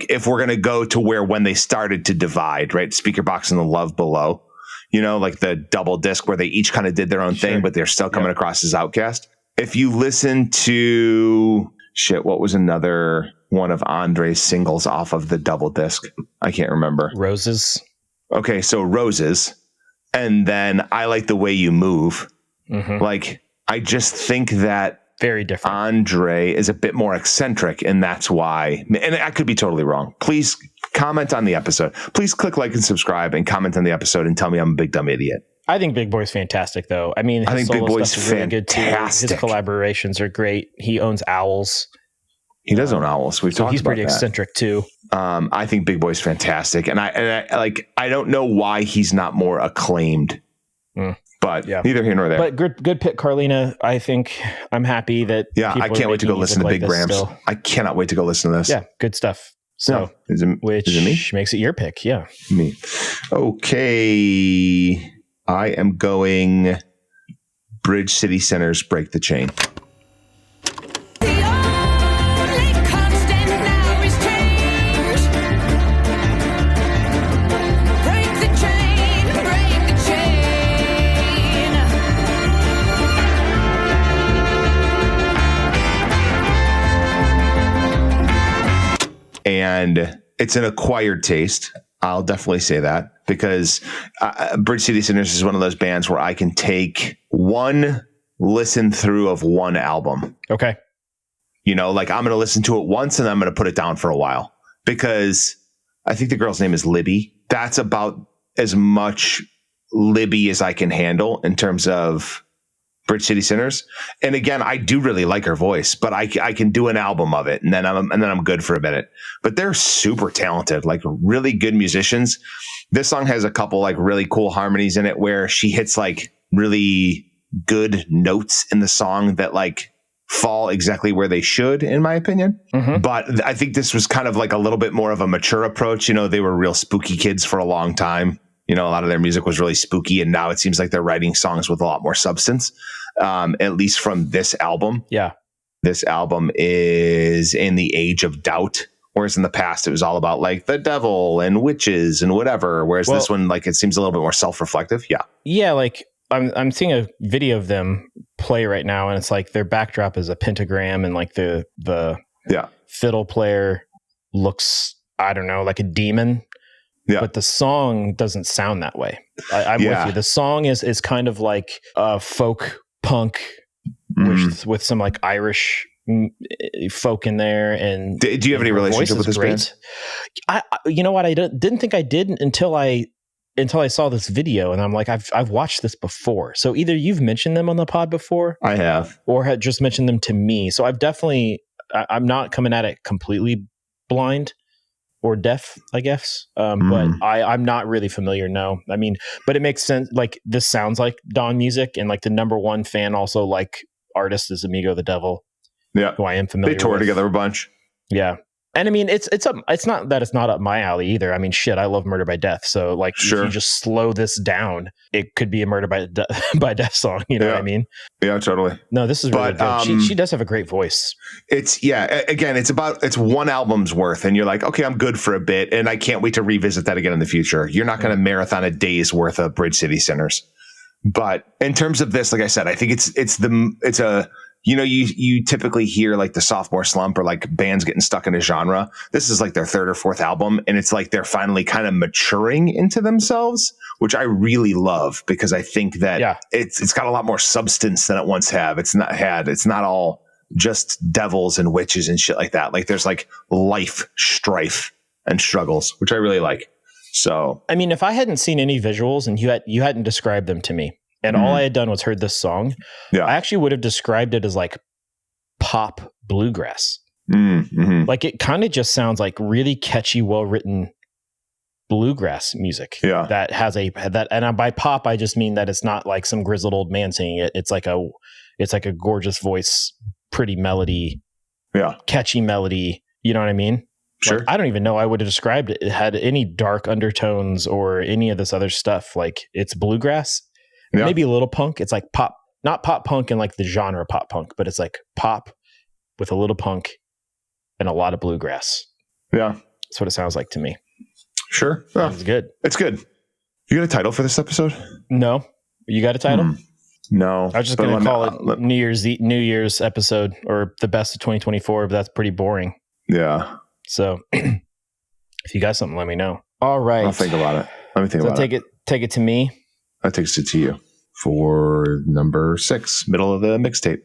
if we're going to go to when they started to divide, right? Speaker Box and The Love Below, like the double disc where they each kind of did their own thing, but they're still coming across as Outkast. If you listen to what was another one of Andre's singles off of the double disc? I can't remember. Roses. Okay, so Roses. And then I Like the Way You Move. Mm-hmm. Like, I just think that very different. Andre is a bit more eccentric, and that's why. And I could be totally wrong. Please comment on the episode. Please click like and subscribe and comment on the episode and tell me I'm a big dumb idiot. I think Big Boy's fantastic, though. I mean, his solo stuff is really good too. His collaborations are great. He owns Owls. He does own Owls. We've talked about that. He's pretty eccentric too. I think Big Boy's fantastic, and I don't know why he's not more acclaimed. But neither here nor there. But good pick, Carlina. I think I'm happy that. Yeah, I can't wait to go listen to Big Grams. I cannot wait to go listen to this. Yeah, good stuff. So, is it me? Makes it your pick. Yeah, me. Okay, I am going Bridge City Centers, Break the Chain. and it's an acquired taste. I'll definitely say that, because Bridge City Sinners is one of those bands where I can take one listen through of one album. Okay. You know, like I'm going to listen to it once and then I'm going to put it down for a while, because I think the girl's name is Libby. That's about as much Libby as I can handle in terms of Bridge City Sinners. And again, I do really like her voice, but I can do an album of it and then I'm good for a minute. But they're super talented, like really good musicians. This song has a couple like really cool harmonies in it where she hits like really good notes in the song that like fall exactly where they should, in my opinion. Mm-hmm. But I think this was kind of like a little bit more of a mature approach. You know, they were real spooky kids for a long time. You know, a lot of their music was really spooky, and now it seems like they're writing songs with a lot more substance, at least from this album. Yeah. This album is in the age of doubt, whereas in the past it was all about like the devil and witches and whatever, whereas this one, like, it seems a little bit more self-reflective. Yeah. Yeah, like I'm seeing a video of them play right now, and it's like their backdrop is a pentagram, and like the fiddle player looks, I don't know, like a demon. Yeah. But the song doesn't sound that way. I'm with you. The song is kind of like folk punk with some like Irish folk in there. And do you have any relationship with this band? You know what? I didn't think I did until I saw this video, and I'm like, I've watched this before. So either you've mentioned them on the pod before, I have, or had just mentioned them to me. So I'm not coming at it completely blind or deaf, I guess. But I'm not really familiar. No, I mean, but it makes sense. Like, this sounds like Dawn music, and like the number one fan also like artist is Amigo the Devil. Yeah, who I am familiar with. They toured together a bunch. Yeah. And I mean, it's not that it's not up my alley either. I mean, shit, I love Murder by Death. So like, if you just slow this down, it could be a Murder by Death song. You know what I mean? Yeah, totally. No, this is really good. She does have a great voice. Again, it's one album's worth, and you're like, okay, I'm good for a bit, and I can't wait to revisit that again in the future. You're not going to marathon a day's worth of Bridge City Sinners. But in terms of this, like I said, I think it's a, you know, you typically hear like the sophomore slump or like bands getting stuck in a genre. This is like their third or fourth album, and it's like they're finally kind of maturing into themselves, which I really love, because I think that it's got a lot more substance than it once had. It's not all just devils and witches and shit like that. Like, there's like life strife and struggles, which I really like. So, I mean, if I hadn't seen any visuals and you hadn't described them to me, and all I had done was heard this song, I actually would have described it as like pop bluegrass. Mm-hmm. Like, it kind of just sounds like really catchy, well-written bluegrass music. Yeah. That has and by pop, I just mean that it's not like some grizzled old man singing it. It's like a gorgeous voice, pretty melody, catchy melody. You know what I mean? Sure. Like, I don't even know I would have described it. It had any dark undertones or any of this other stuff. Like, it's bluegrass. Yeah. Maybe a little punk. It's like pop, not pop punk in like the genre pop punk, but it's like pop with a little punk and a lot of bluegrass. Yeah. That's what it sounds like to me. Sure. It's good. It's good. You got a title for this episode? No. You got a title? No. I was just going to call it New Year's episode, or the best of 2024, but that's pretty boring. Yeah. So if you got something, let me know. All right. I'll think about it. Let me think about it. Take it to me. That takes it to you for number 6, middle of the mixtape.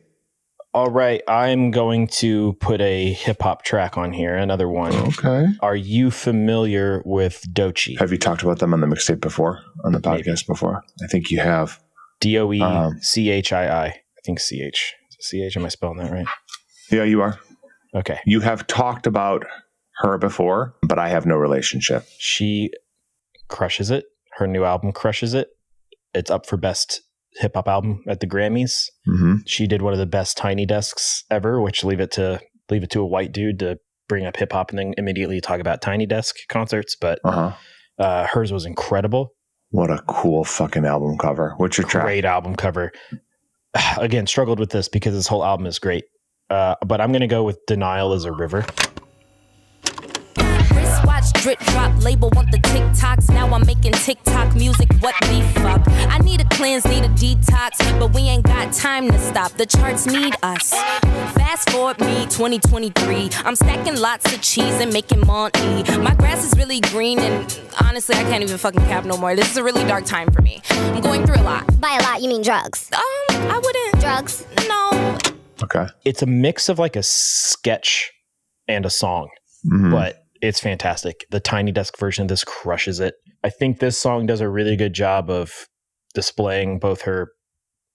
All right. I'm going to put a hip hop track on here. Another one. Okay. Are you familiar with Doechii? Have you talked about them on the mixtape before, on the podcast before? I think you have. Doechii. I think CH. CH, am I spelling that right? Yeah, you are. Okay. You have talked about her before, but I have no relationship. She crushes it. Her new album crushes it. It's up for best hip hop album at the Grammys. Mm-hmm. She did one of the best Tiny Desks ever, which leave it to a white dude to bring up hip hop and then immediately talk about Tiny Desk concerts. But hers was incredible. What a cool fucking album cover. What's your track? Great album cover. Again, struggled with this because this whole album is great. But I'm going to go with Denial Is a River. Wristwatch Drip drop label, want the TikToks. Now I'm making TikTok music, what the fuck? I need a cleanse, need a detox, but we ain't got time to stop. The charts need us. Fast forward me, 2023. I'm stacking lots of cheese and making money. My grass is really green and honestly, I can't even fucking cap no more. This is a really dark time for me. I'm going through a lot. By a lot, you mean drugs? I wouldn't. Drugs? No. Okay. It's a mix of like a sketch and a song, but it's fantastic. The Tiny Desk version of this crushes it. I think this song does a really good job of displaying both her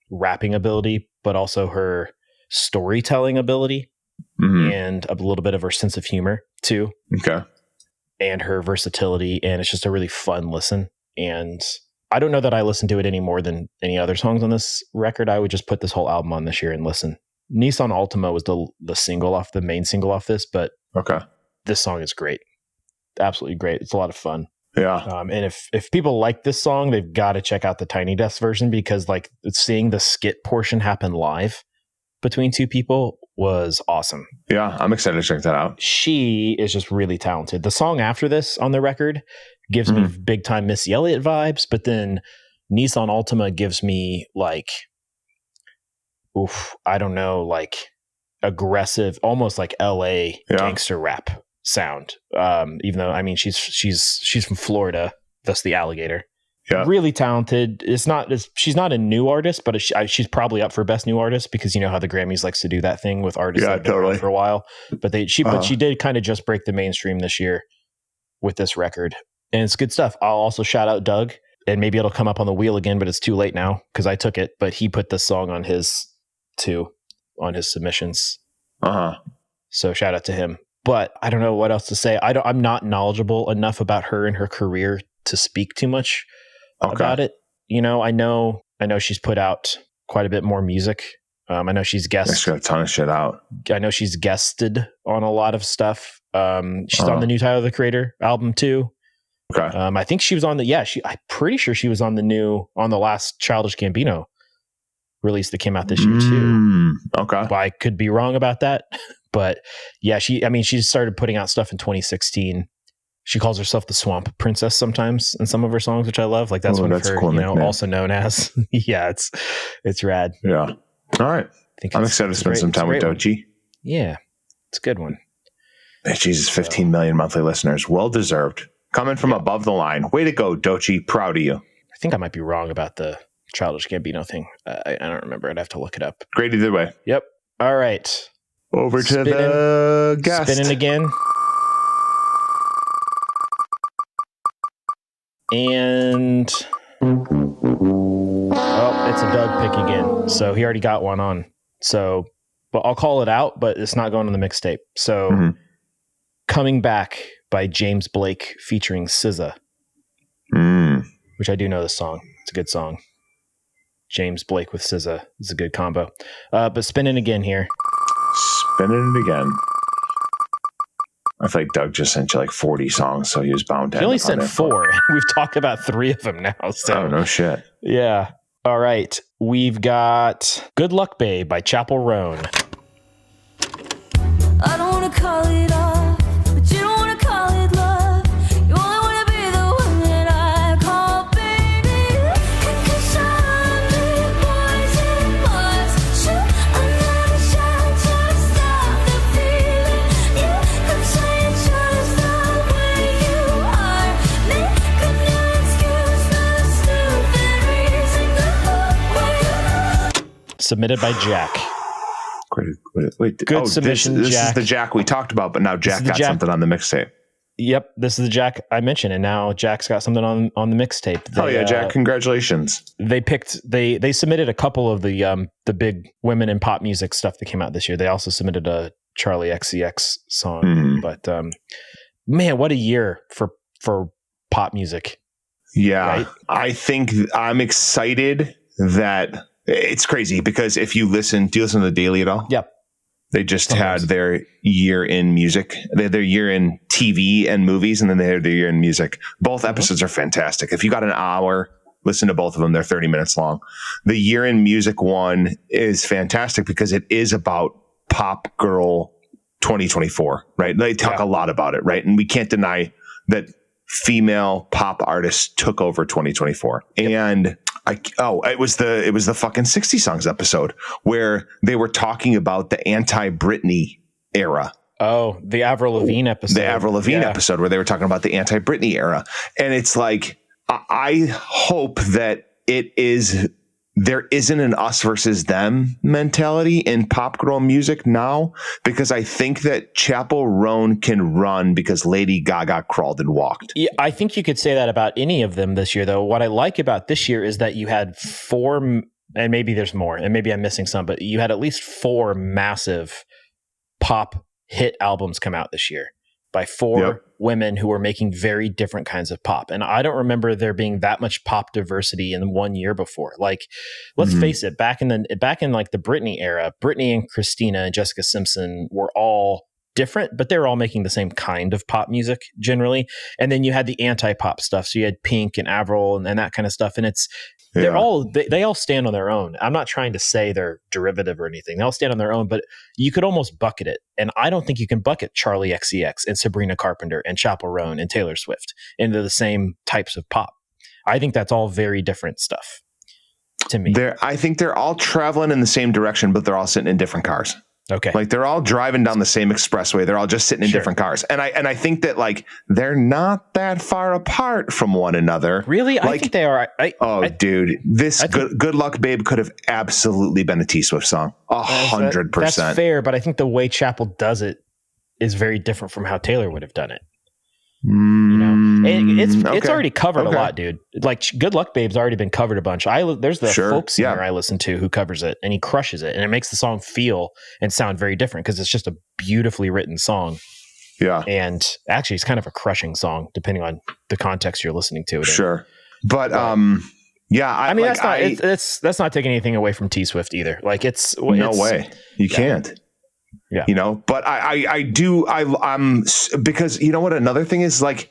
rapping ability, but also her storytelling ability and a little bit of her sense of humor too. Okay. And her versatility. And it's just a really fun listen. And I don't know that I listen to it any more than any other songs on this record. I would just put this whole album on this year and listen. Nissan Altima was the main single off this, but this song is great. Absolutely great. It's a lot of fun. Yeah. And if people like this song, they've got to check out the Tiny Desk version, because like seeing the skit portion happen live between two people was awesome. Yeah, I'm excited to check that out. She is just really talented. The song after this on the record gives me big time Missy Elliott vibes, but then Nissan Altima gives me like, I don't know, like aggressive, almost like LA gangster rap sound. Even though, I mean, she's from Florida, thus the alligator. Yeah. Really talented. She's not a new artist, but she's probably up for best new artist, because you know how the Grammys likes to do that thing with artists that have been around for a while. But she did kind of just break the mainstream this year with this record, and it's good stuff. I'll also shout out Doug, and maybe it'll come up on the wheel again, but it's too late now because I took it. But he put this song on his submissions. So shout out to him. But I don't know what else to say. I'm not knowledgeable enough about her and her career to speak too much about it. You know, I know she's put out quite a bit more music. I know she's guested. She's got a ton of shit out. I know she's guested on a lot of stuff. She's on the new Tyler the Creator album too. Okay. I think she was on I'm pretty sure she was on the last Childish Gambino release that came out this year too. Okay. But I could be wrong about that. But yeah, she started putting out stuff in 2016. She calls herself the Swamp Princess sometimes in some of her songs, which I love. Like that's one of her, cool also known as. Yeah, it's rad. Yeah. All right. I'm excited to spend some time with Doechii. Yeah, it's a good one. Jesus, 15 million monthly listeners. Well deserved. Coming from above the line. Way to go, Doechii. Proud of you. I think I might be wrong about the Childish Gambino thing. I don't remember. I'd have to look it up. Great either way. Yep. All right. Over to the guest. Spinning again. And it's a Doug pick again. So he already got one on. So, but I'll call it out, but it's not going on the mixtape. So Coming Back by James Blake featuring SZA, which I do know this song. It's a good song. James Blake with SZA is a good combo. But spinning again here. Spinning it again. I feel like Doug just sent you like 40 songs, so he was bound to. He only sent 4. We've talked about 3 of them now. So. Oh, no shit. Yeah. All right. We've got Good Luck Babe by Chapel Roan. I don't want to call it off, but you don't want to call it love. You only want to be the one that I call baby. Concussion, big boys and boys. Shoot another shot to stop the feeling. You could say it's just the way you are. Make a new excuse, not a stupid reason to look where you are. Submitted by Jack. Wait. Good submission, this Jack. is the Jack we talked about, but now Jack got something on the mixtape. Yep, this is the Jack I mentioned, and now Jack's got something on the mixtape. Oh yeah, Jack! Congratulations. They submitted a couple of the big women in pop music stuff that came out this year. They also submitted a Charlie XCX song. But man, what a year for pop music. Yeah, right? I think I'm excited that. It's crazy because if do you listen to the Daily at all? Yep. They just had their year in music. They had their year in TV and movies, and then they had their year in music. Both episodes are fantastic. If you got an hour, listen to both of them. They're 30 minutes long. The year in music one is fantastic because it is about pop girl 2024, right? They talk a lot about it, right? And we can't deny that female pop artists took over 2024. Yep. And it was the fucking 60 Songs episode where they were talking about the anti-Britney era. Oh, the Avril Lavigne episode. The Avril Lavigne episode where they were talking about the anti-Britney era. And it's like, I hope that there isn't an us versus them mentality in pop girl music now, because I think that Chappell Roan can run because Lady Gaga crawled and walked. Yeah, I think you could say that about any of them this year, though. What I like about this year is that you had 4, and maybe there's more, and maybe I'm missing some, but you had at least 4 massive pop hit albums come out this year by 4 women who were making very different kinds of pop. And I don't remember there being that much pop diversity in 1 year before. Like, let's face it, back in like the Britney era, Britney and Christina and Jessica Simpson were all different, but they were all making the same kind of pop music generally. And then you had the anti-pop stuff. So you had Pink and Avril and that kind of stuff. And they all stand on their own. I'm not trying to say they're derivative or anything. They all stand on their own, but you could almost bucket it. And I don't think you can bucket Charlie XCX and Sabrina Carpenter and Chappell Roan and Taylor Swift into the same types of pop. I think that's all very different stuff to me. I think they're all traveling in the same direction, but they're all sitting in different cars. Okay. Like they're all driving down the same expressway. They're all just sitting in different cars. And I think that like they're not that far apart from one another. Really? Like, I think they are. Dude, this Good Luck Babe could have absolutely been a T-Swift song. 100%. That's fair, but I think the way Chappell does it is very different from how Taylor would have done it. You know, it's already covered a lot, dude. Like Good Luck Babe's already been covered a bunch. There's the folk singer I listen to who covers it, and he crushes it, and it makes the song feel and sound very different because it's just a beautifully written song. Yeah, and actually, it's kind of a crushing song depending on the context you're listening to it. Sure, but I mean that's not taking anything away from T Swift either. Like no way you can't. Yeah. You know, but I'm because you know what, another thing is like,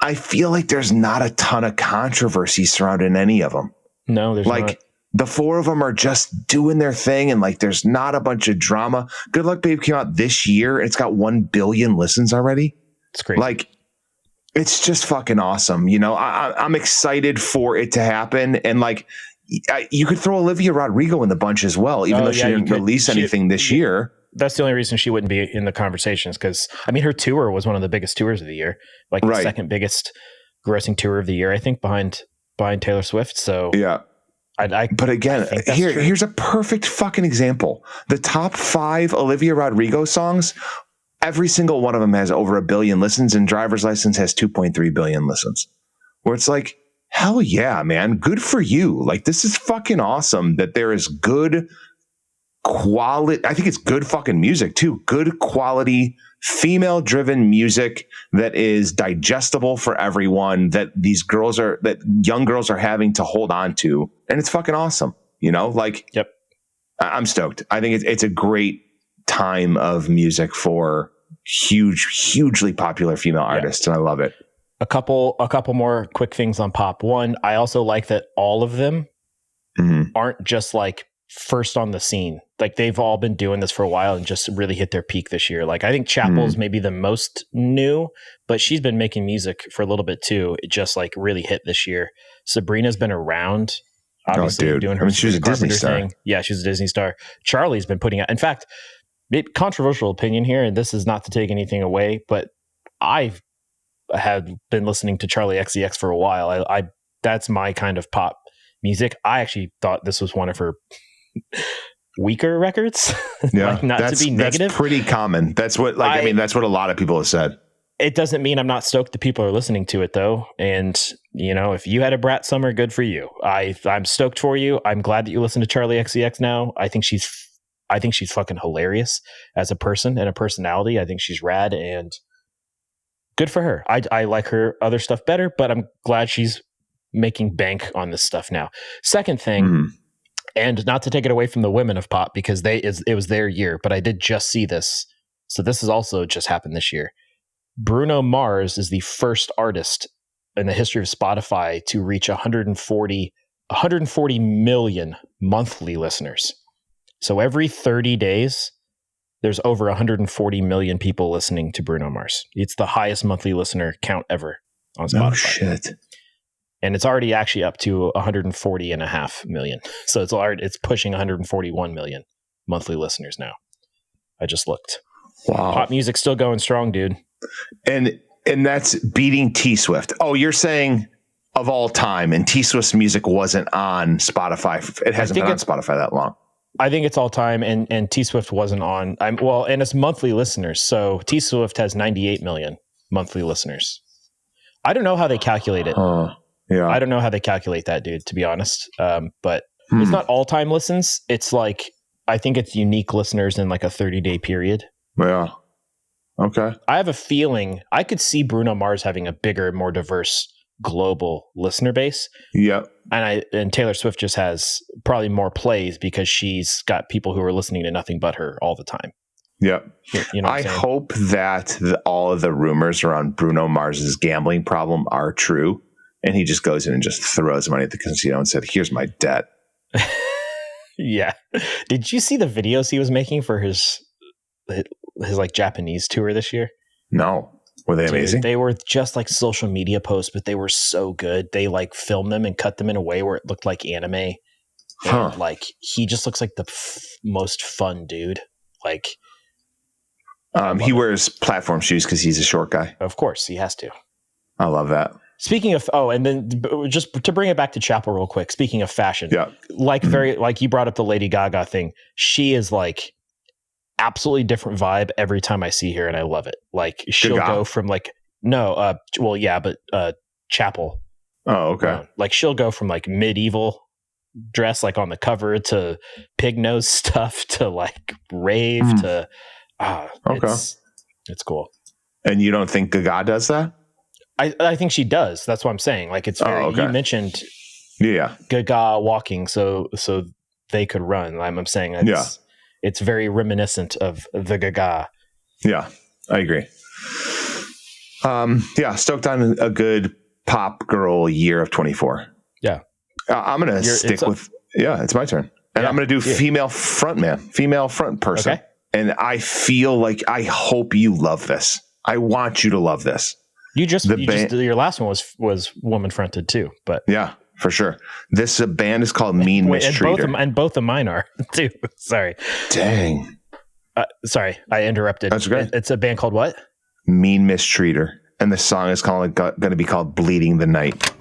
I feel like there's not a ton of controversy surrounding any of them. No, there's like not. The 4 of them are just doing their thing. And like, there's not a bunch of drama. Good Luck Babe came out this year. It's got 1 billion listens already. It's crazy. Like, it's just fucking awesome. You know, I'm excited for it to happen. And like, you could throw Olivia Rodrigo in the bunch as well, even though she didn't release anything this year. That's the only reason she wouldn't be in the conversations, because I mean her tour was one of the biggest tours of the year, like the second biggest grossing tour of the year, I think, behind Taylor Swift. So yeah, but again, here's a perfect fucking example. The top 5 Olivia Rodrigo songs, every single one of them has over 1 billion listens, and Driver's License has 2.3 billion listens. Where it's like, hell yeah, man, good for you. Like, this is fucking awesome that there is good quality. I think it's good fucking music too. Good quality female driven music that is digestible for everyone, that young girls are having to hold on to. And it's fucking awesome. You know, like, yep. I'm stoked. I think it's a great time of music for hugely popular female artists. And I love it. A couple more quick things on pop. One, I also like that all of them aren't just like first on the scene. Like, they've all been doing this for a while and just really hit their peak this year. Like, I think Chappell's maybe the most new, but she's been making music for a little bit too. It just like really hit this year. Sabrina's been around, obviously, doing her. She was a Disney star. Thing. Yeah, she's a Disney star. Charlie's been putting out. In fact, controversial opinion here, and this is not to take anything away, but I've had been listening to Charlie XCX for a while. That's my kind of pop music. I actually thought this was one of her weaker records. Yeah, like, not to be negative. That's pretty common. That's what, like, I mean, that's what a lot of people have said. It doesn't mean I'm not stoked that people are listening to it though. And you know, if you had a brat summer, good for you. I'm stoked for you. I'm glad that you listen to Charlie XCX now. I think she's fucking hilarious as a person and a personality. I think she's rad and good for her. I like her other stuff better, but I'm glad she's making bank on this stuff now. Second thing, and not to take it away from the women of pop, because it was their year, but I did just see this. So this has also just happened this year. Bruno Mars is the first artist in the history of Spotify to reach 140 million monthly listeners. So every 30 days, there's over 140 million people listening to Bruno Mars. It's the highest monthly listener count ever on Spotify. Oh, shit. And it's already actually up to 140.5 million. So it's pushing 141 million monthly listeners now. I just looked. Wow. Pop music's still going strong, dude. And that's beating T-Swift. Oh, you're saying of all time, and T-Swift's music wasn't on Spotify. It hasn't been on Spotify that long. I think it's all time, and T-Swift wasn't on. And it's monthly listeners. So T-Swift has 98 million monthly listeners. I don't know how they calculate it. Yeah. I don't know how they calculate that, dude, to be honest. But it's not all time listens. It's like, I think it's unique listeners in like a 30-day period. Yeah. Okay. I have a feeling I could see Bruno Mars having a bigger, more diverse global listener base. Yep. And Taylor Swift just has probably more plays because she's got people who are listening to nothing but her all the time. Yep. You know what I I'm saying? hope that all of the rumors around Bruno Mars's gambling problem are true. And he just goes in and just throws money at the casino and said, here's my debt. Yeah. Did you see the videos he was making for his like Japanese tour this year? No. Were they amazing? They were just like social media posts, but they were so good. They like filmed them and cut them in a way where it looked like anime. And like he just looks like the most fun dude. Like he wears platform shoes because he's a short guy. Of course, he has to. I love that. Speaking of, and then just to bring it back to Chapel real quick, speaking of fashion, yeah, like like you brought up the Lady Gaga thing. She is like absolutely different vibe every time I see her, and I love it. Like she'll go from like, Chapel. Oh, okay. Like she'll go from like medieval dress, like on the cover, to pig nose stuff, to like rave, to, okay. It's cool. And you don't think Gaga does that? I think she does. That's what I'm saying. Like it's very, you mentioned Gaga walking so they could run. I'm saying it's very reminiscent of the Gaga. Yeah, I agree. Stoked on a good pop girl year of 24. Yeah. I'm going to stick with, it's my turn. And I'm going to do female front person. Okay. And I feel like, I hope you love this. I want you to love this. Your last one was woman fronted too, but yeah, for sure. This band is called Mean Mistreater, and both of mine are too. Sorry, dang. Sorry, I interrupted. That's great. It's a band called what? Mean Mistreater, and the song is going to be called "Bleeding the Night."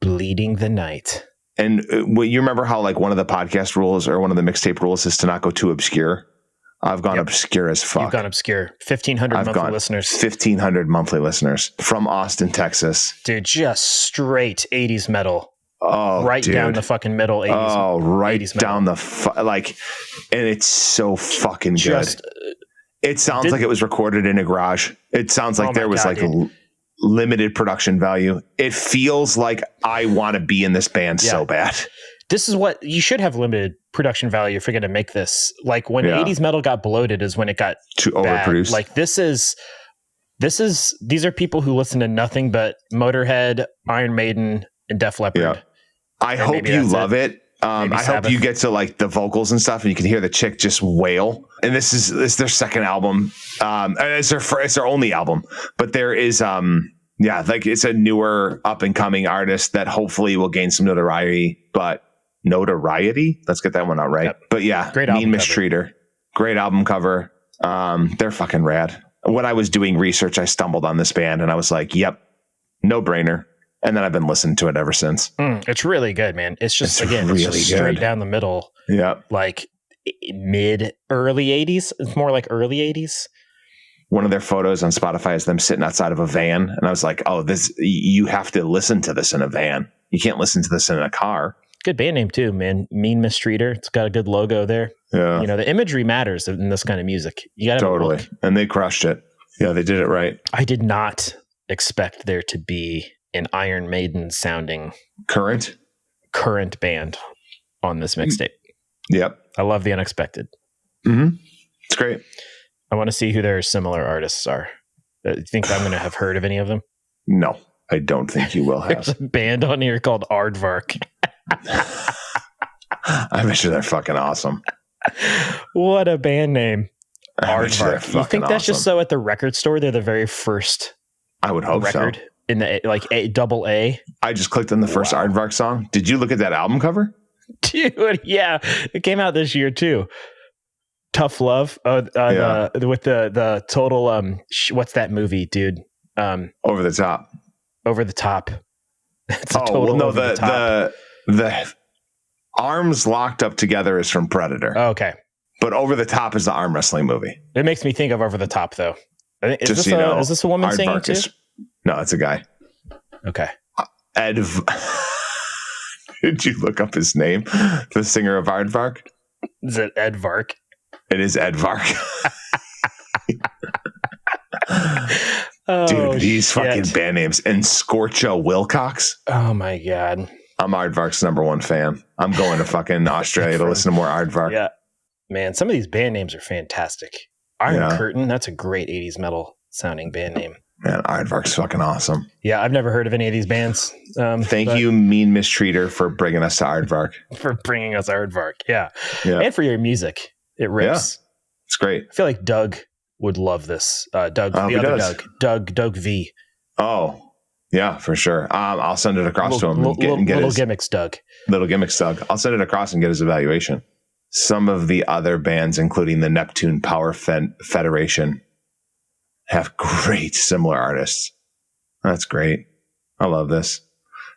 Bleeding the Night. And you remember how like one of the podcast rules or one of the mixtape rules is to not go too obscure? I've gone obscure as fuck. You've gone obscure. 1,500 monthly listeners. 1,500 monthly listeners from Austin, Texas. Dude, just straight 80s metal. Oh, right dude. down the fucking middle 80s. Oh, right 80s down and it's so fucking good. It sounds like it was recorded in a garage. It sounds like there was limited production value. It feels like I want to be in this band so bad. This is what you should have, limited production value if you're going to make this. Like when 80s metal got bloated is when it got too overproduced. Like these are people who listen to nothing but Motorhead, Iron Maiden, and Def Leppard. Yeah. I hope you love it. I hope you get to like the vocals and stuff and you can hear the chick just wail. And this is their second album. It's their only album, but there is, like it's a newer up and coming artist that hopefully will gain some notoriety, let's get that one out right. Yep. But yeah, great Mean Mistreater, great album cover. They're fucking rad. When I was doing research, I stumbled on this band and I was like, yep, no brainer. And then I've been listening to it ever since. It's really good, man. It's just straight down the middle. Yeah. Like early 80s. It's more like early 80s. One of their photos on Spotify is them sitting outside of a van. And I was like, you have to listen to this in a van. You can't listen to this in a car. Good band name too, man. Mean Mistreater. It's got a good logo there. Yeah. You know, the imagery matters in this kind of music. You got to totally. And they crushed it. Yeah, they did it right. I did not expect there to be an Iron Maiden sounding Current band on this mixtape. Yep. I love the unexpected. Mm-hmm. It's great. I want to see who their similar artists are. You think I'm going to have heard of any of them? No, I don't think you will There's have. a band on here called Aardvark. I bet you they're fucking awesome. What a band name. I bet you they're Aardvark. You think fucking that's just awesome. so at the record store? They're the very first I would hope record so. in the like double A. I just clicked on the first Aardvark song. Did you look at that album cover? Dude, yeah. It came out this year too. Tough Love. With the total what's that movie, dude? Over the Top. Over the Top. It's a Oh, total well, no, over the top. the arms locked up together is from Predator. Oh, okay. But Over the Top is the arm wrestling movie. It makes me think of Over the Top though. Is Just this so you know, is this a woman singing Aardvark too? No, it's a guy. Okay. Did you look up his name? The singer of Aardvark? Is it Ed Vark? It is Aardvark. Oh, Dude, these shit. fucking band names. And Scorcha Wilcox. Oh my god. I'm Aardvark's #1 fan. I'm going to fucking Australia to listen to more Aardvark. Yeah. Man, some of these band names are fantastic. Iron Yeah. Curtain, that's a great 80s metal sounding band name. Man, Aardvark's fucking awesome. Yeah, I've never heard of any of these bands. Thank but- you, Mean Mistreater, for bringing us to Aardvark. for bringing us Aardvark. Yeah. Yeah. And for your music. It rips. It's great. I feel like Doug would love this. Doug, Oh, the he other does. Doug V. Oh, yeah, for sure. I'll send it across to him and get Little his gimmicks, Doug. little gimmicks, Doug. I'll send it across and get his evaluation. Some of the other bands, including the Neptune Power Federation, have great similar artists. That's great. I love this.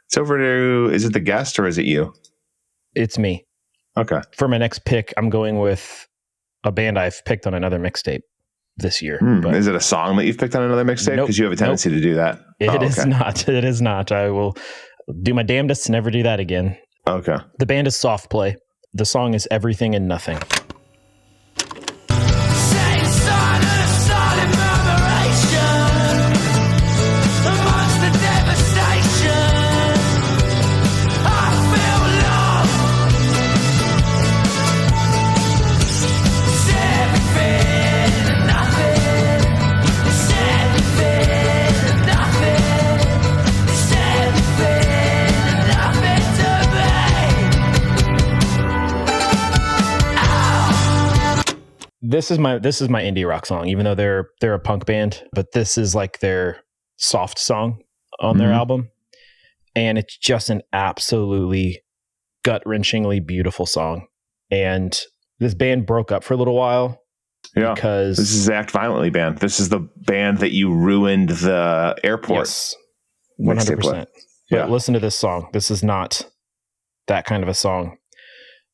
It's over to, is it the guest or is it you? It's me. Okay. For my next pick, I'm going with a band I've picked on another mixtape this year. But Is it a song that you've picked on another mixtape? Nope. Because you have a tendency to do that. It is okay. not. It is not. I will do my damnedest to never do that again. Okay. The band is Soft Play. The song is Everything and Nothing. This is my indie rock song, even though they're a punk band, but this is like their soft song on their album. And it's just an absolutely gut-wrenchingly beautiful song. And this band broke up for a little while. Yeah. Because this is Act Violently band. This is the band that you ruined the airport. Yes. mixtape 100%. with. But Yeah. listen to this song. This is not that kind of a song.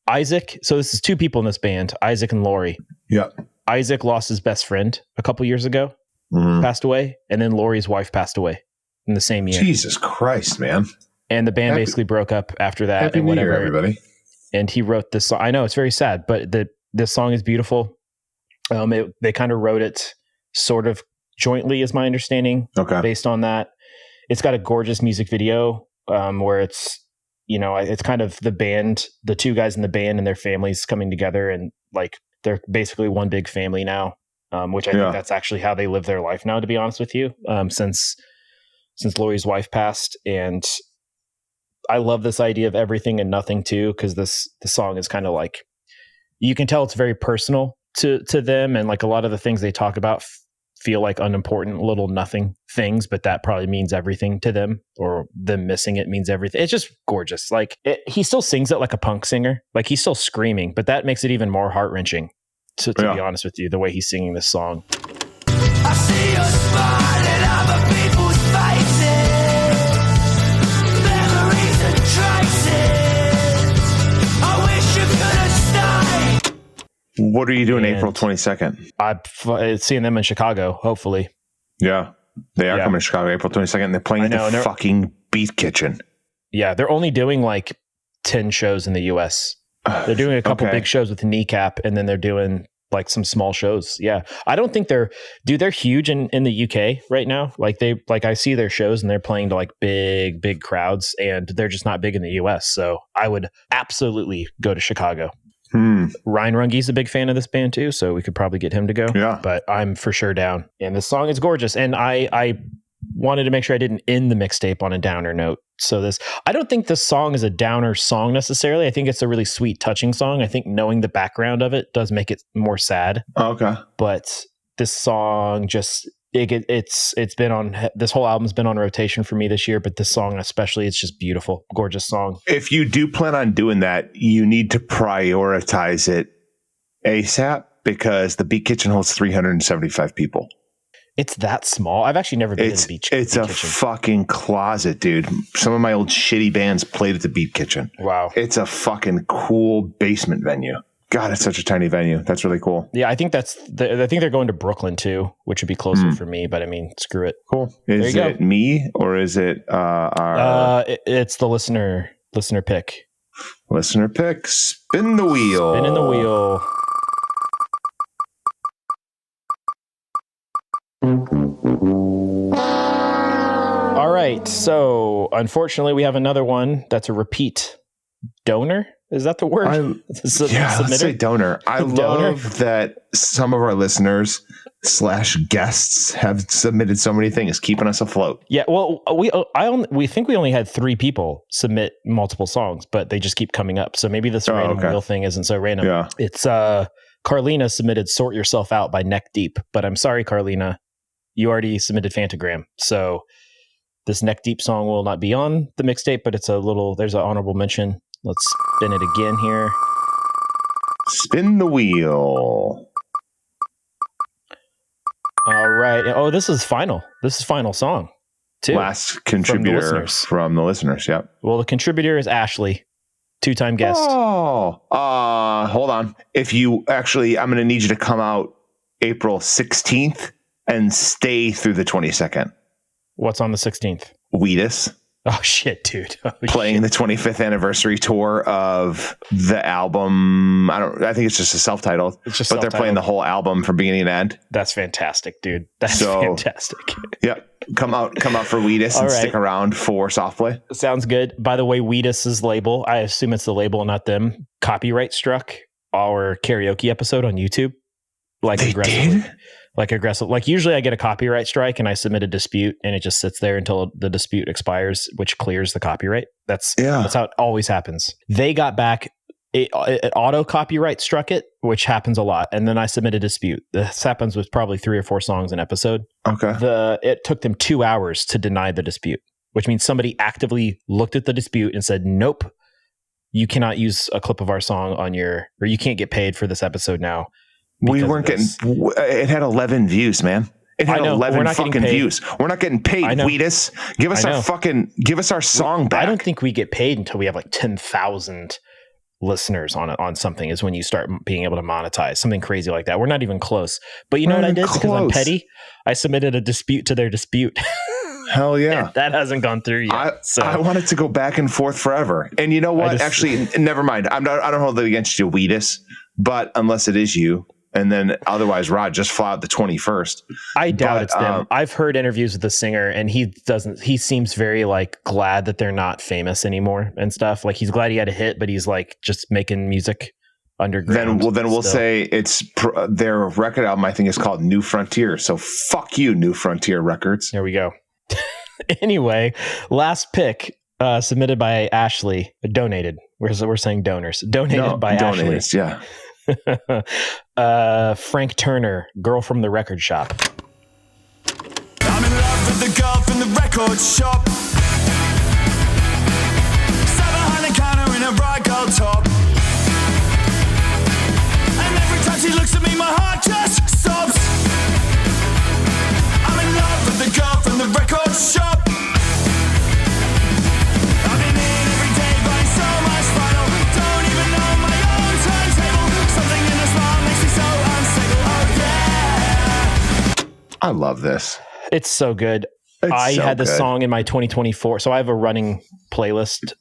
Isaac, so this is two people in this band, Isaac and Lori. Yeah. Isaac lost his best friend a couple years ago, Mhm. passed away, and then Lori's wife passed away in the same year. Jesus Christ, man. And the band Happy- basically broke up after that. Happy and New whatever. Year, everybody. And he wrote this song. I know it's very sad, but this song is beautiful. They kind of wrote it sort of jointly, is my understanding. Okay. Based on that, it's got a gorgeous music video where it's it's kind of the band, the two guys in the band and their families coming together, and like they're basically one big family now. Which I think that's actually how they live their life now, to be honest with you. Since Lori's wife passed, and I love this idea of everything and nothing too, because the song is kind of like, you can tell it's very personal to them, and like a lot of the things they talk about feel like unimportant little nothing things, but that probably means everything to them, or them missing it means everything. It's just gorgeous. Like he still sings it like a punk singer, like he's still screaming, but that makes it even more heart-wrenching to be honest with you, the way he's singing this song. I see you smiling other people's faces, memories and traces. I wish you could have stayed. What are you doing And April 22nd? I'm seeing them in Chicago, hopefully. Yeah. They are Yeah. coming to Chicago April 22nd. And they're playing I know, at and the they're- fucking Beat Kitchen. Yeah, they're only doing like 10 shows in the US. They're doing a couple Okay. big shows with Kneecap, and then they're doing like some small shows. Yeah. I don't think they're huge in the UK right now. Like I see their shows and they're playing to like big crowds, and they're just not big in the US. So I would absolutely go to Chicago. Ryan Runge's a big fan of this band too, so we could probably get him to go. Yeah. But I'm for sure down. And this song is gorgeous. And I wanted to make sure I didn't end the mixtape on a downer note. So I don't think this song is a downer song necessarily. I think it's a really sweet, touching song. I think knowing the background of it does make it more sad. Okay. But this song just, it's been on, this whole album's been on rotation for me this year, but this song especially, it's just beautiful, gorgeous song. If you do plan on doing that, you need to prioritize it ASAP, because the Beat Kitchen holds 375 people. It's that small. I've actually never been to the beach. It's a fucking closet, dude. Some of my old shitty bands played at the Beat Kitchen. Wow. It's a fucking cool basement venue. God, it's such a tiny venue. That's really cool. Yeah, I think I think they're going to Brooklyn too, which would be closer for me, but I mean, screw it. Cool. Is it me or is it it's the listener pick. Listener pick. Spin the wheel. Spinning the wheel. All right. So unfortunately, we have another one that's a repeat donor. Is that the word? Let's say donor. I love that some of our listeners / guests have submitted so many things, keeping us afloat. Yeah. Well, we think we only had 3 people submit multiple songs, but they just keep coming up. So maybe this random wheel thing isn't so random. Yeah. It's Carlina submitted "Sort Yourself Out" by Neck Deep, but I'm sorry, Carlina, you already submitted Fantagram. So this Neck Deep song will not be on the mixtape, but there's an honorable mention. Let's spin it again here. Spin the wheel. All right. Oh, this is final. This is final song too. Last contributor from the listeners. Yep. Well, the contributor is Ashley, 2-time guest. Oh, hold on. If you actually, I'm going to need you to come out April 16th and stay through the 22nd. What's on the 16th? Wheatus. Oh shit, dude! Playing the 25th anniversary tour of the album. I think it's just a self-titled. But they're playing the whole album from beginning to end. That's fantastic, dude. That's fantastic. Yep. Come out for Wheatus and stick around for soft play. Sounds good. By the way, Wheatus's label, I assume it's the label, not them, copyright struck our karaoke episode on YouTube. Like they aggressively. Did? Like aggressive. Like usually I get a copyright strike and I submit a dispute and it just sits there until the dispute expires, which clears the copyright. That's how it always happens. They got back, it auto copyright struck it, which happens a lot. And then I submit a dispute. This happens with probably 3 or 4 songs an episode. Okay. It took them 2 hours to deny the dispute, which means somebody actively looked at the dispute and said, nope, you cannot use a clip of our song or you can't get paid for this episode now. We weren't getting. It had 11 views, man. It had 11 fucking views. We're not getting paid. Wheatus, give us our song back. I don't think we get paid until we have like 10,000 listeners on something. Is when you start being able to monetize something crazy like that. We're not even close. But you know what I did? Because I'm petty. I submitted a dispute to their dispute. Hell yeah. That hasn't gone through yet. I want it to go back and forth forever. And you know what? Actually, never mind. I don't hold it against you, Wheatus. But unless it is you. And then otherwise, Rod, just fly out the 21st. I doubt it's them. I've heard interviews with the singer and he seems very like glad that they're not famous anymore and stuff. Like he's glad he had a hit, but he's like just making music underground. Then we'll say it's their record album, I think, is called New Frontier. So fuck you, New Frontier Records. There we go. Anyway, last pick submitted by Ashley, donated. We're saying donors. Donated by Ashley. Yeah. Frank Turner, Girl from the Record Shop. I'm in love with the girl from the record shop. Sat behind the counter in a bright gold top. And every time she looks at me, my heart just stops. I'm in love with the girl from the record shop. I've been in every day buying so much vinyl. Don't even know my own turntable. Something in the smile makes me so unstable. Oh yeah. I love this. It's so good. I had this song in my 2024. So I have a running playlist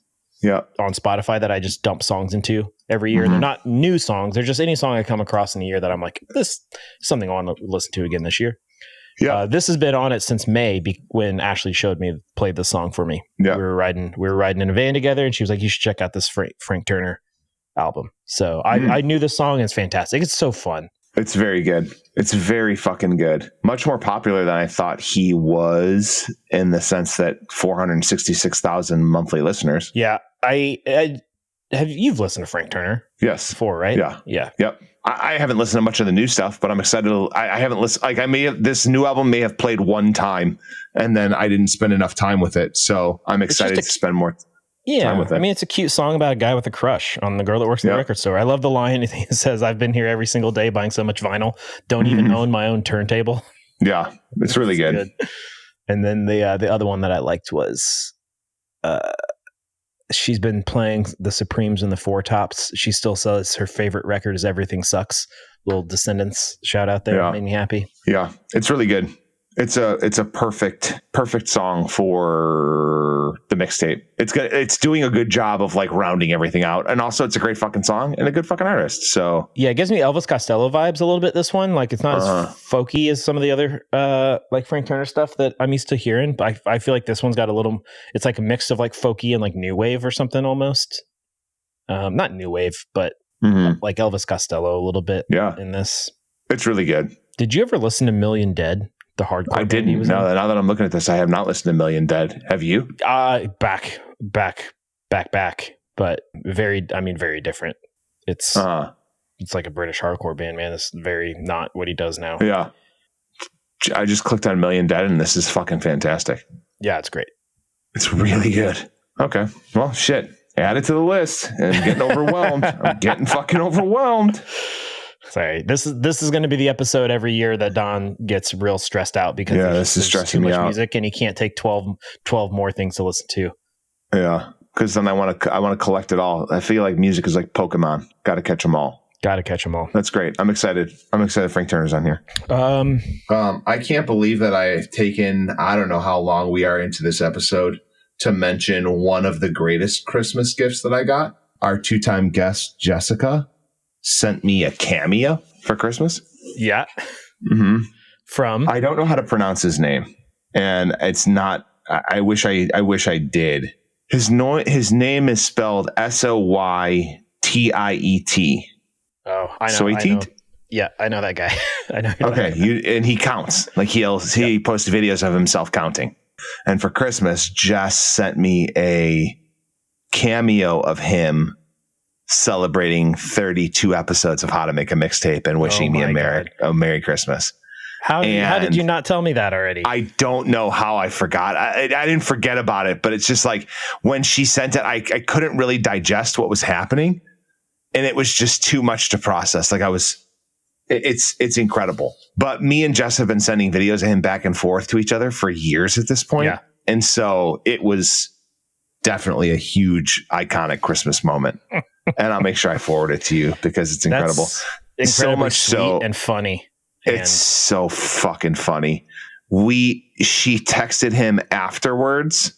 on Spotify that I just dump songs into every year. They're not new songs. They're just any song I come across in the year that I'm like, this is something I want to listen to again this year. Yeah. This has been on it since May when Ashley played this song for me. Yeah. We were riding in a van together and she was like, you should check out this Frank Turner album. So I knew this song. It's fantastic. It's so fun. It's very good. It's very fucking good. Much more popular than I thought he was, in the sense that 466,000 monthly listeners. Yeah. You've listened to Frank Turner? Yes. Before, right? Yeah. Yeah. Yep. I haven't listened to much of the new stuff, but I'm excited. I haven't listened. Like this new album may have played one time and then I didn't spend enough time with it. So I'm excited to spend more time with it. I mean, it's a cute song about a guy with a crush on the girl that works at the record store. I love the line. It says, I've been here every single day buying so much vinyl. Don't even own my own turntable. Yeah. It's really good. And then the other one that I liked was, she's been playing the Supremes and the Four Tops. She still says her favorite record is Everything Sucks. Little Descendants shout out there. Made me happy. Yeah, it's really good. It's a perfect song for the mixtape. It's good. It's doing a good job of like rounding everything out, and also it's a great fucking song and a good fucking artist. So yeah, it gives me Elvis Costello vibes a little bit. This one, like, it's not as folky as some of the other like Frank Turner stuff that I'm used to hearing. But I feel like this one's got a little. It's like a mix of like folky and like new wave or something almost. Not new wave, but like Elvis Costello a little bit. Yeah, in this, it's really good. Did you ever listen to Million Dead? The hardcore. I didn't. Now that I'm looking at this, I have not listened to Million Dead. Have you? Back, but very different. It's like a British hardcore band, man. It's very not what he does now. Yeah. I just clicked on Million Dead and this is fucking fantastic. Yeah, it's great. It's really good. Okay. Well, shit. Add it to the list. I'm getting overwhelmed. I'm getting fucking overwhelmed. Sorry, this is going to be the episode every year that Don gets real stressed out because this is stressing too me much out. music and he can't take 12 more things to listen to. Yeah, because then I want to collect it all. I feel like music is like Pokemon. Got to catch them all. That's great. I'm excited. Frank Turner's on here. I can't believe that I've taken, I don't know how long we are into this episode, to mention one of the greatest Christmas gifts that I got. Our 2-time guest, Jessica, sent me a cameo for Christmas. Yeah. From? I don't know how to pronounce his name. And it's not, I wish I did. His name is spelled Soytiet. Oh, I know. Soytiet? I know. Yeah, I know that guy. I know. Okay. And he counts. Like he posts videos of himself counting. And for Christmas, Jess sent me a cameo of him celebrating 32 episodes of How to Make a Mixtape and wishing me a Merry Christmas. How did you not tell me that already? I don't know how I forgot. I didn't forget about it, but it's just like when she sent it, I couldn't really digest what was happening. And it was just too much to process. Like it's incredible. But me and Jess have been sending videos of him back and forth to each other for years at this point. Yeah. And so it was definitely a huge, iconic Christmas moment. And I'll make sure I forward it to you because it's incredible. That's so much sweet and funny. It's so fucking funny. She texted him afterwards,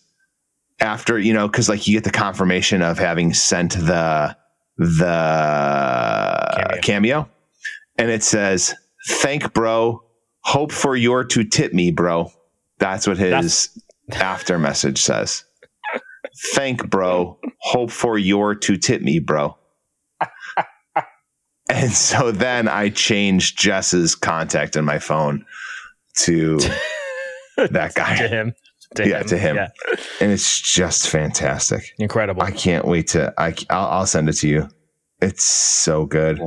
after, because like you get the confirmation of having sent the cameo, and it says, "Thank bro, hope for your to tip me, bro." That's what his after message says. Thank bro, hope for your to tip me, bro. And so then I changed Jess's contact in my phone to that guy. To him. Yeah. And it's just fantastic. Incredible. I can't wait to, I'll send it to you. It's so good.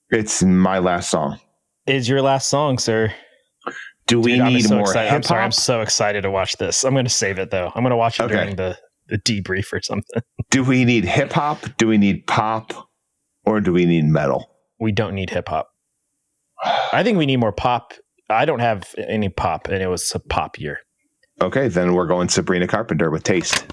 It's my last song. Is your last song, sir? Do we need more hip-hop? I'm sorry. I'm so excited to watch this. I'm going to save it though. I'm going to watch it during the debrief or something. Do we need hip hop? Do we need pop? Or do we need metal? We don't need hip hop. I think we need more pop. I don't have any pop, and it was a pop year. Okay, then we're going Sabrina Carpenter with Taste.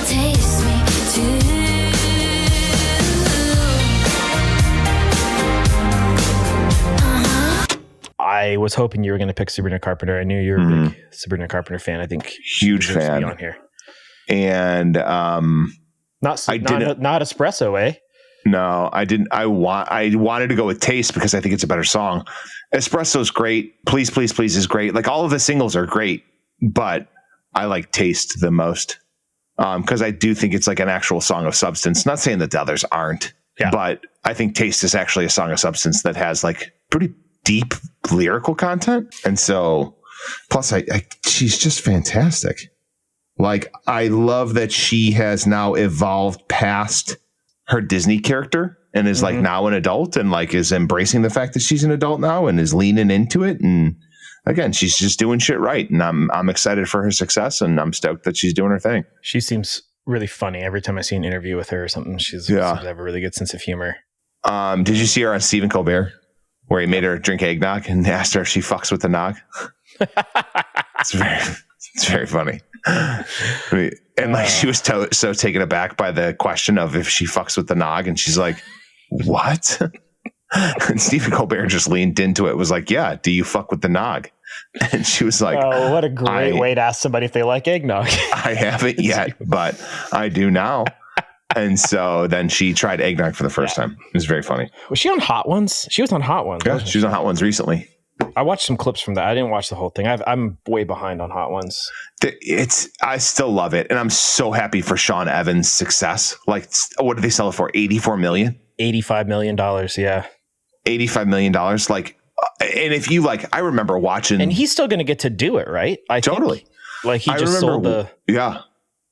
Taste me. I was hoping you were going to pick Sabrina Carpenter. I knew you were a big Sabrina Carpenter fan. I think huge fan on here. And not Espresso, eh? No, I didn't. I wanted to go with Taste because I think it's a better song. Espresso's great. Please, Please, Please is great. Like, all of the singles are great, but I like Taste the most because I do think it's like an actual song of substance. Not saying that the others aren't, but I think Taste is actually a song of substance that has like pretty deep lyrical content. And so, plus, she's just fantastic. Like, I love that she has now evolved past her Disney character and is like now an adult and like is embracing the fact that she's an adult now and is leaning into it. And again, she's just doing shit right. And I'm excited for her success, and I'm stoked that she's doing her thing. She seems really funny. Every time I see an interview with her or something, she seems to have a really good sense of humor. Did you see her on Stephen Colbert where he made her drink eggnog and asked her if she fucks with the nog? It's very funny. And like, she was so taken aback by the question of if she fucks with the nog, and she's like, what? And Stephen Colbert just leaned into it, was like, yeah, do you fuck with the nog? And she was like, oh, what a great way to ask somebody if they like eggnog. I haven't yet, but I do now. And so then she tried eggnog for the first time. It was very funny. Was she on Hot Ones? She was on Hot Ones. Yeah, she was on Hot Ones recently. I watched some clips from that. I didn't watch the whole thing. I'm way behind on Hot Ones. I still love it. And I'm so happy for Sean Evans' success. Like, what did they sell it for? $84 million? $85 million. Yeah. $85 million. Like, and if you like, I remember watching. And he's still going to get to do it, right? Totally. Like, he just sold the. Yeah.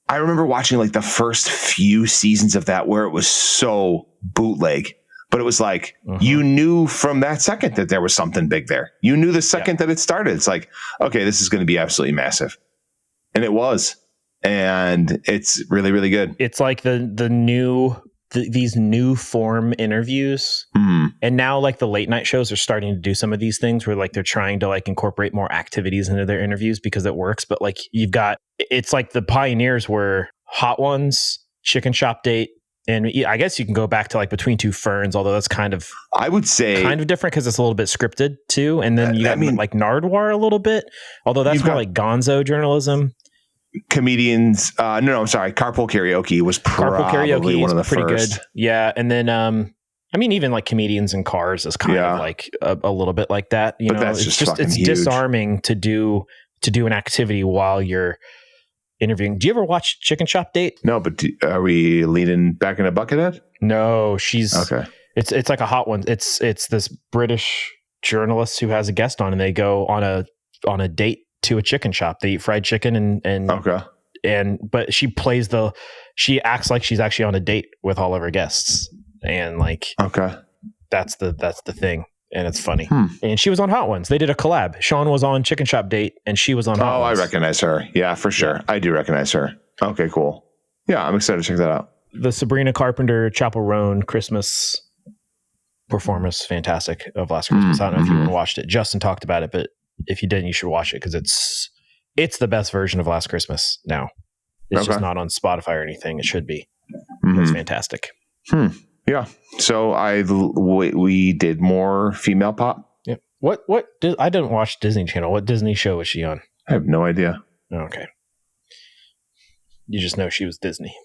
I remember watching like the first few seasons of that where it was so bootleg. But it was like, you knew from that second that there was something big there. You knew the second that it started. It's like, okay, this is going to be absolutely massive. And it was. And it's really, really good. It's like these new form interviews. And now like the late night shows are starting to do some of these things where like they're trying to like incorporate more activities into their interviews because it works. But like it's like the pioneers were Hot Ones, Chicken Shop Date. And I guess you can go back to like Between Two Ferns, although that's kind of, I would say, kind of different because it's a little bit scripted too. And then you got like Nardwuar a little bit, although that's more like gonzo journalism. Comedians, I'm sorry. Carpool Karaoke was probably one of the pretty first. Good. Yeah. And then, I mean, even like Comedians in Cars is kind of like a little bit like that. You know, that's it's huge. Disarming to do an activity while you're interviewing. Do you ever watch Chicken Shop Date? No, but are we leaning back into Buckethead? No, she's okay. It's like a Hot One. It's this British journalist who has a guest on, and they go on a date to a chicken shop. They eat fried chicken and okay. But she acts like she's actually on a date with all of her guests, and like that's the thing. And it's funny. And she was on Hot Ones. They did a collab. Sean was on Chicken Shop Date and she was on Hot Ones. I recognize her. Yeah, for sure. I do recognize her. Okay, cool. Yeah, I'm excited to check that out. The Sabrina Carpenter Chapel Roan Christmas performance, fantastic, of Last Christmas. I don't know if you watched it. Justin talked about it, but if you didn't, you should watch it because it's the best version of Last Christmas now. It's just not on Spotify or anything. It should be. It's fantastic. Yeah. So we did more female pop. Yeah. What I didn't watch Disney Channel. What Disney show was she on? I have no idea. Okay. You just know she was Disney.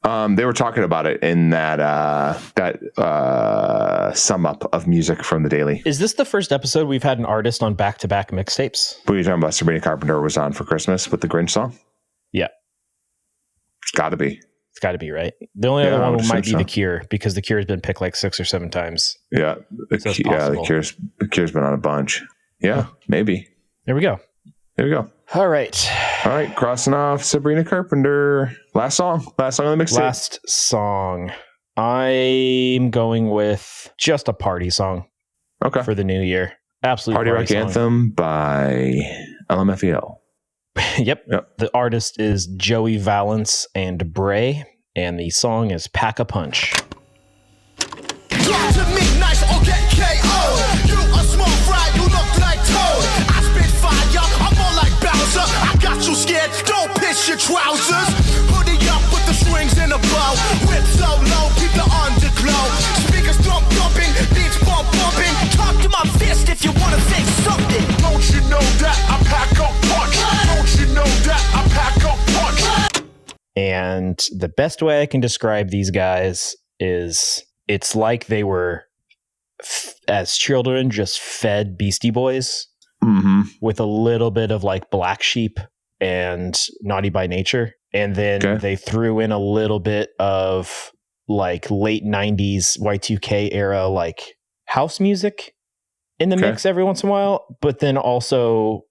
They were talking about it in that sum up of music from the Daily. Is this the first episode we've had an artist on back-to-back mixtapes? What are you talking about? Sabrina Carpenter was on for Christmas with the Grinch song? Yeah. It's got to be. It's got to be, right? The only other one might be The Cure, because The Cure has been picked like 6 or 7 times. Yeah. The Cure's been on a bunch. Yeah, maybe. There we go. All right. Crossing off Sabrina Carpenter. Last song on the mixtape. Last song. I'm going with just a party song. Okay. For the new year. Absolute party rock anthem by LMFAO. Yep. The artist is Joey Valance and Bray, and the song is Pack a Punch. Talk to me nice or get KO. You a small fry, you look like Toad. I spit fire, I'm more like Bowser. I got you scared, don't piss your trousers. Hoodie up with the strings in a bow. Whip so low, keep the underglow. Speakers thump thumping, beats bump bumping. Talk to my fist if you wanna think And the best way I can describe these guys is it's like they were, as children, just fed Beastie Boys with a little bit of like Black Sheep and Naughty by Nature. And then they threw in a little bit of like late 90s Y2K era, like house music in the mix every once in a while. But then also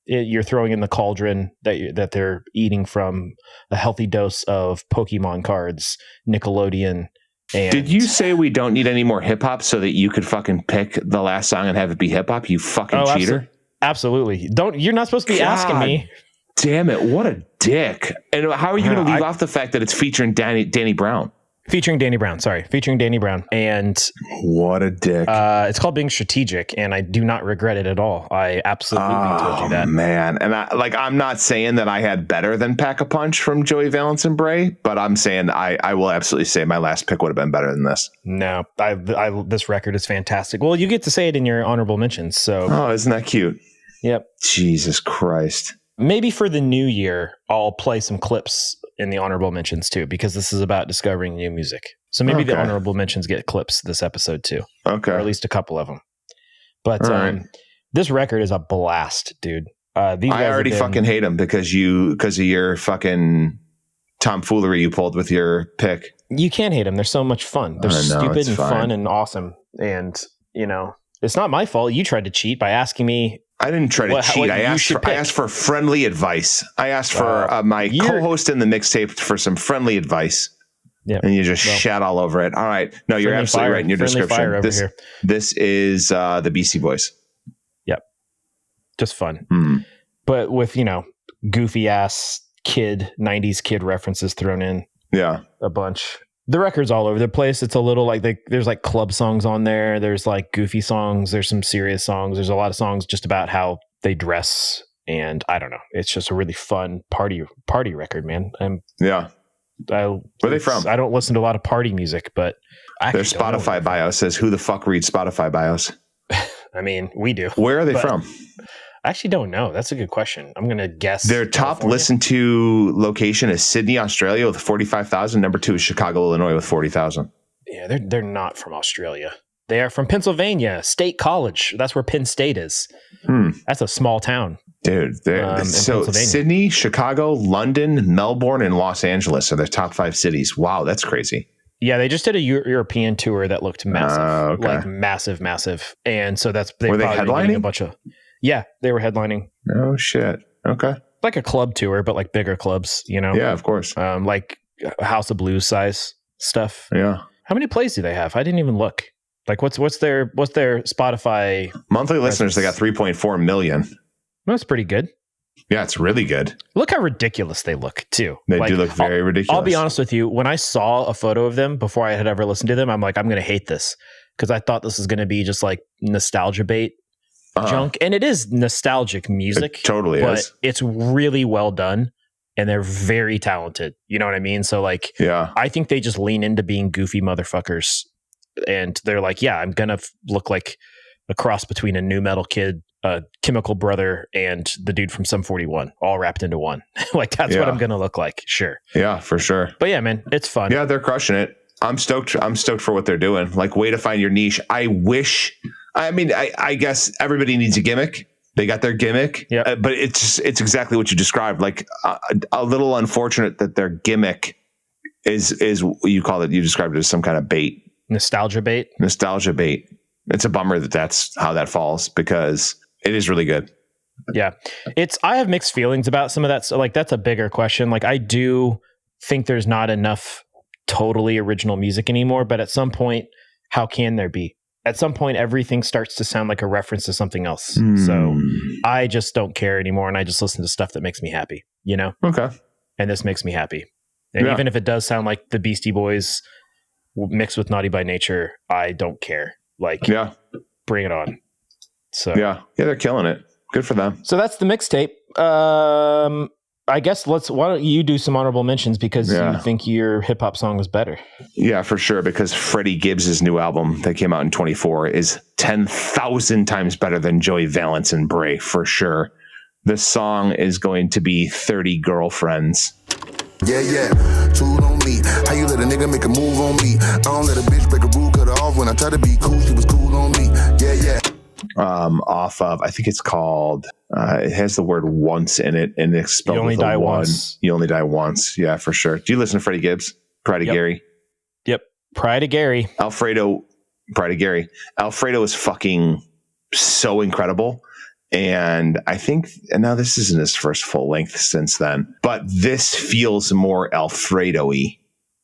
you're throwing in the cauldron that they're eating from a healthy dose of Pokemon cards, Nickelodeon. And did you say we don't need any more hip hop so that you could fucking pick the last song and have it be hip hop? You fucking cheater. Absolutely. You're not supposed to be asking me. Damn it. What a dick. And how are you going to leave off the fact that it's featuring Danny Brown? Featuring Danny Brown. And what a dick. It's called Being Strategic, and I do not regret it at all. I absolutely told you that. Man. And I'm not saying that I had better than Pack a Punch from Joey Valence and Bray, but I'm saying I will absolutely say my last pick would have been better than this. No, this record is fantastic. Well, you get to say it in your honorable mentions. So, oh, isn't that cute? Yep. Jesus Christ. Maybe for the new year, I'll play some clips in the honorable mentions too, because this is about discovering new music. So maybe the honorable mentions get clips this episode too. Okay. Or at least a couple of them. But this record is a blast, dude. I already fucking hate them because of your fucking tomfoolery you pulled with your pick. You can't hate them. They're so much fun. They're stupid and fun and awesome. And, it's not my fault. You tried to cheat by asking me. I didn't try to cheat. I asked for friendly advice. I asked for my co-host in the mixtape for some friendly advice. Yeah, and you just shat all over it. All right. No, you're absolutely right in your description. This is the Beastie Boys. Yep. Just fun. But with, goofy ass 90s kid references thrown in. Yeah. A bunch. The record's all over the place. It's a little like there's like club songs on there. There's like goofy songs. There's some serious songs. There's a lot of songs just about how they dress. And I don't know. It's just a really fun party record, man. Where are they from? I don't listen to a lot of party music, but their Spotify bio says, "Who the fuck reads Spotify bios?" I mean, we do. Where are they from? I actually don't know. That's a good question. I'm going to guess. Their top listened to location is Sydney, Australia with 45,000. Number 2 is Chicago, Illinois with 40,000. Yeah, they're not from Australia. They are from Pennsylvania State College. That's where Penn State is. That's a small town. Dude, so Sydney, Chicago, London, Melbourne, and Los Angeles are their top 5 cities. Wow, that's crazy. Yeah, they just did a European tour that looked massive, like massive. And so were they headlining? A bunch of. Yeah, they were headlining. Oh shit! Okay, like a club tour, but like bigger clubs, Yeah, of course. Like House of Blues size stuff. Yeah. How many plays do they have? I didn't even look. Like, what's their Spotify monthly listeners? They got 3.4 million. That's pretty good. Yeah, it's really good. Look how ridiculous they look too. They do look very ridiculous. I'll be honest with you. When I saw a photo of them before I had ever listened to them, I'm like, I'm going to hate this because I thought this was going to be just like nostalgia bait. Junk, and it is nostalgic music. It totally but is. It's really well done, and they're very talented. You know what I mean? So, like, I think they just lean into being goofy motherfuckers, and they're like, "Yeah, I'm gonna look like a cross between a new metal kid, a Chemical Brother, and the dude from Sum 41, all wrapped into one. Like, that's what I'm gonna look like. Sure. Yeah, for sure. But yeah, man, it's fun. Yeah, they're crushing it. I'm stoked for what they're doing. Like, way to find your niche. I guess everybody needs a gimmick. They got their gimmick, but it's exactly what you described. Like a little unfortunate that their gimmick is what you called it. You described it as some kind of bait, nostalgia bait. It's a bummer that that's how that falls because it is really good. Yeah, I have mixed feelings about some of that. So like that's a bigger question. Like I do think there's not enough totally original music anymore, but at some point, how can there be? At some point, everything starts to sound like a reference to something else. So I just don't care anymore. And I just listen to stuff that makes me happy, Okay. And this makes me happy. And even if it does sound like the Beastie Boys mixed with Naughty by Nature, I don't care. Like, bring it on. So yeah, they're killing it. Good for them. So that's the mixtape. I guess why don't you do some honorable mentions because you think your hip hop song was better? Yeah, for sure. Because Freddie Gibbs' new album that came out in 24 is 10,000 times better than Joey Valence and Bray for sure. This song is going to be 30 Girlfriends. Yeah, tool on me. How you let a nigga make a move on me? I don't let a bitch break a rule, cut her off. When I try to be cool, she was cool on me. Yeah. Off of, I think it's called, it has the word once in it, and it's spelled You Only with a Die one. Once. You Only Die Once. Yeah, for sure. Do you listen to Freddie Gibbs? Pride of Gary? Yep. Pride of Gary. Pride of Gary. Alfredo is fucking so incredible. And I think, and now this isn't his first full length since then, but this feels more Alfredo-y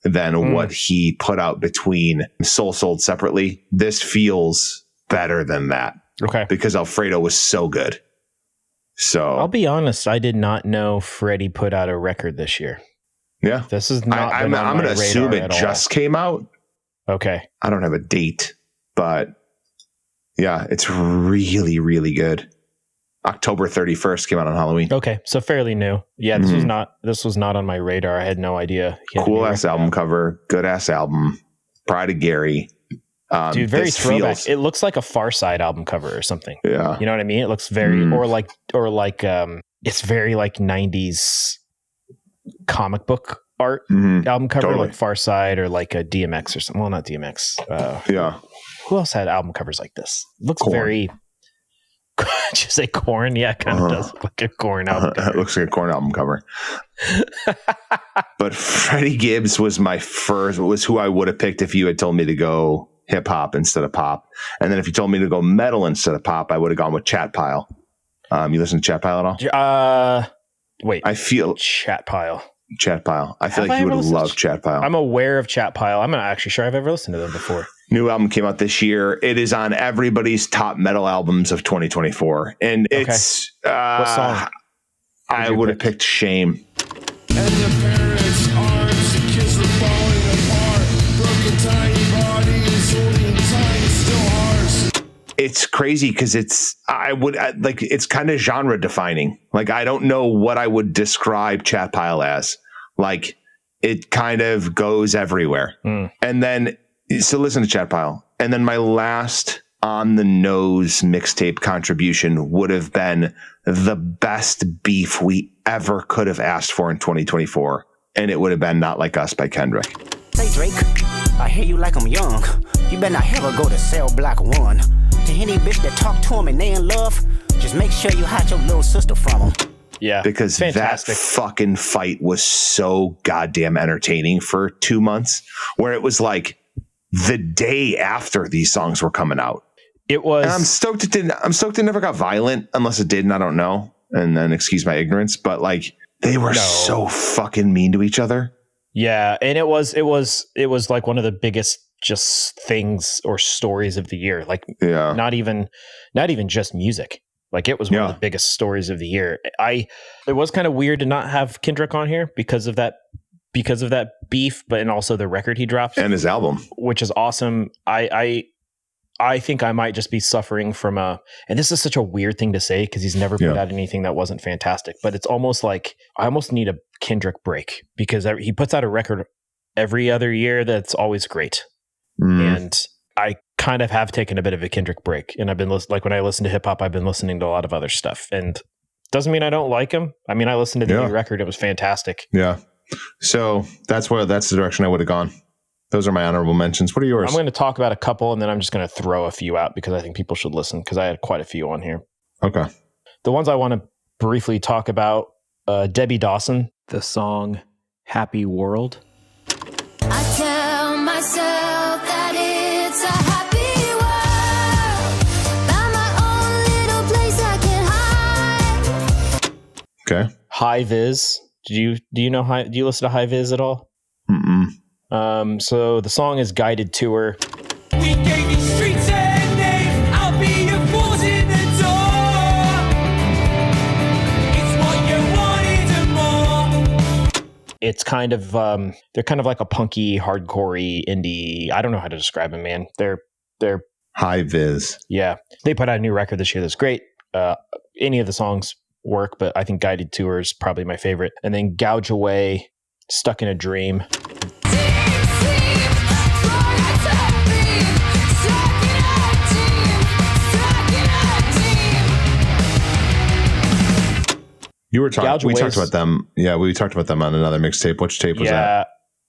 than what he put out between Soul Sold Separately. This feels better than that. Okay. Because Alfredo was so good. So I'll be honest, I did not know Freddie put out a record this year. Yeah. This is not. I'm going to assume it just came out. Okay. I don't have a date, but yeah, it's really, really good. October 31st came out on Halloween. Okay. So fairly new. Yeah. This was not on my radar. I had no idea. Cool ass album cover. Good ass album. Pride of Gary. Dude, very throwback. It looks like a Far Side album cover or something. Yeah. You know what I mean? It looks very, or like, it's very like 90s comic book art album cover, Totally. like Far Side or like a DMX or something. Well, not DMX. Yeah. Who else had album covers like this? Looks Korn. very, did you say Korn? Yeah, it kind of does look like a Korn album cover. It looks like a Korn album cover. But Freddie Gibbs was who I would have picked if you had told me to go hip hop instead of pop. And then if you told me to go metal instead of pop, I would have gone with Chat Pile. You listen to Chat Pile at all? Wait. I feel Chat Pile. I feel like you would love Chat Pile. I'm aware of Chat Pile. I'm not actually sure I've ever listened to them before. New album came out this year. It is on everybody's top metal albums of 2024. And it's what song? I would have picked Shame. And the parents' arms, the kids were falling apart. Broken tiny bodies, holding tiny still hearts. It's crazy because it's kind of genre defining. Like, I don't know what I would describe Chat Pile as. Like, it kind of goes everywhere. And then, so listen to Chat Pile. And then my last on the nose mixtape contribution would have been the best beef we ever could have asked for in 2024. And it would have been Not Like Us by Kendrick. Say Drake, I hear you like I'm young. You better not ever go to Cell Block 1. To any bitch that talk to him and they in love, just make sure you hide your little sister from him. Yeah. Because fantastic. That fucking fight was so goddamn entertaining for 2 months, where it was like the day after these songs were coming out. It was. And I'm stoked it never got violent, unless it did, and I don't know. And then excuse my ignorance, but like they were so fucking mean to each other. Yeah, and it was like one of the biggest just things or stories of the year. Like, not even just music. Like, it was one of the biggest stories of the year. It was kind of weird to not have Kendrick on here because of that beef, but and also the record he dropped and his album, which is awesome. I think I might just be suffering from and this is such a weird thing to say because he's never put out anything that wasn't fantastic, but it's almost like I almost need a Kendrick break because he puts out a record every other year that's always great. And I kind of have taken a bit of a Kendrick break, and I've been like when I listen to hip hop, I've been listening to a lot of other stuff, and doesn't mean I don't like him. I mean, I listened to the new record; it was fantastic. Yeah, so that's the direction I would have gone. Those are my honorable mentions. What are yours? I'm going to talk about a couple, and then I'm just going to throw a few out because I think people should listen because I had quite a few on here. Okay, the ones I want to briefly talk about: Debbie Dawson, the song "Happy World." I tell myself that it's a happy world. Found my own little place I can hide. Okay. High Viz. Do you listen to High Viz at all? So the song is Guided Tour. We gave you streets and names. I'll be your fools in the door. It's what you wanted and more. It's kind of they're kind of like a punky, hardcore-y indie. I don't know how to describe them, man. They're High Viz. Yeah, they put out a new record this year that's great. Any of the songs work, but I think Guided Tour is probably my favorite. And then Gouge Away, Stuck in a Dream. You were talking. Gouge We Waves. talked about them. Yeah, we talked about them on another mixtape. Which tape was that?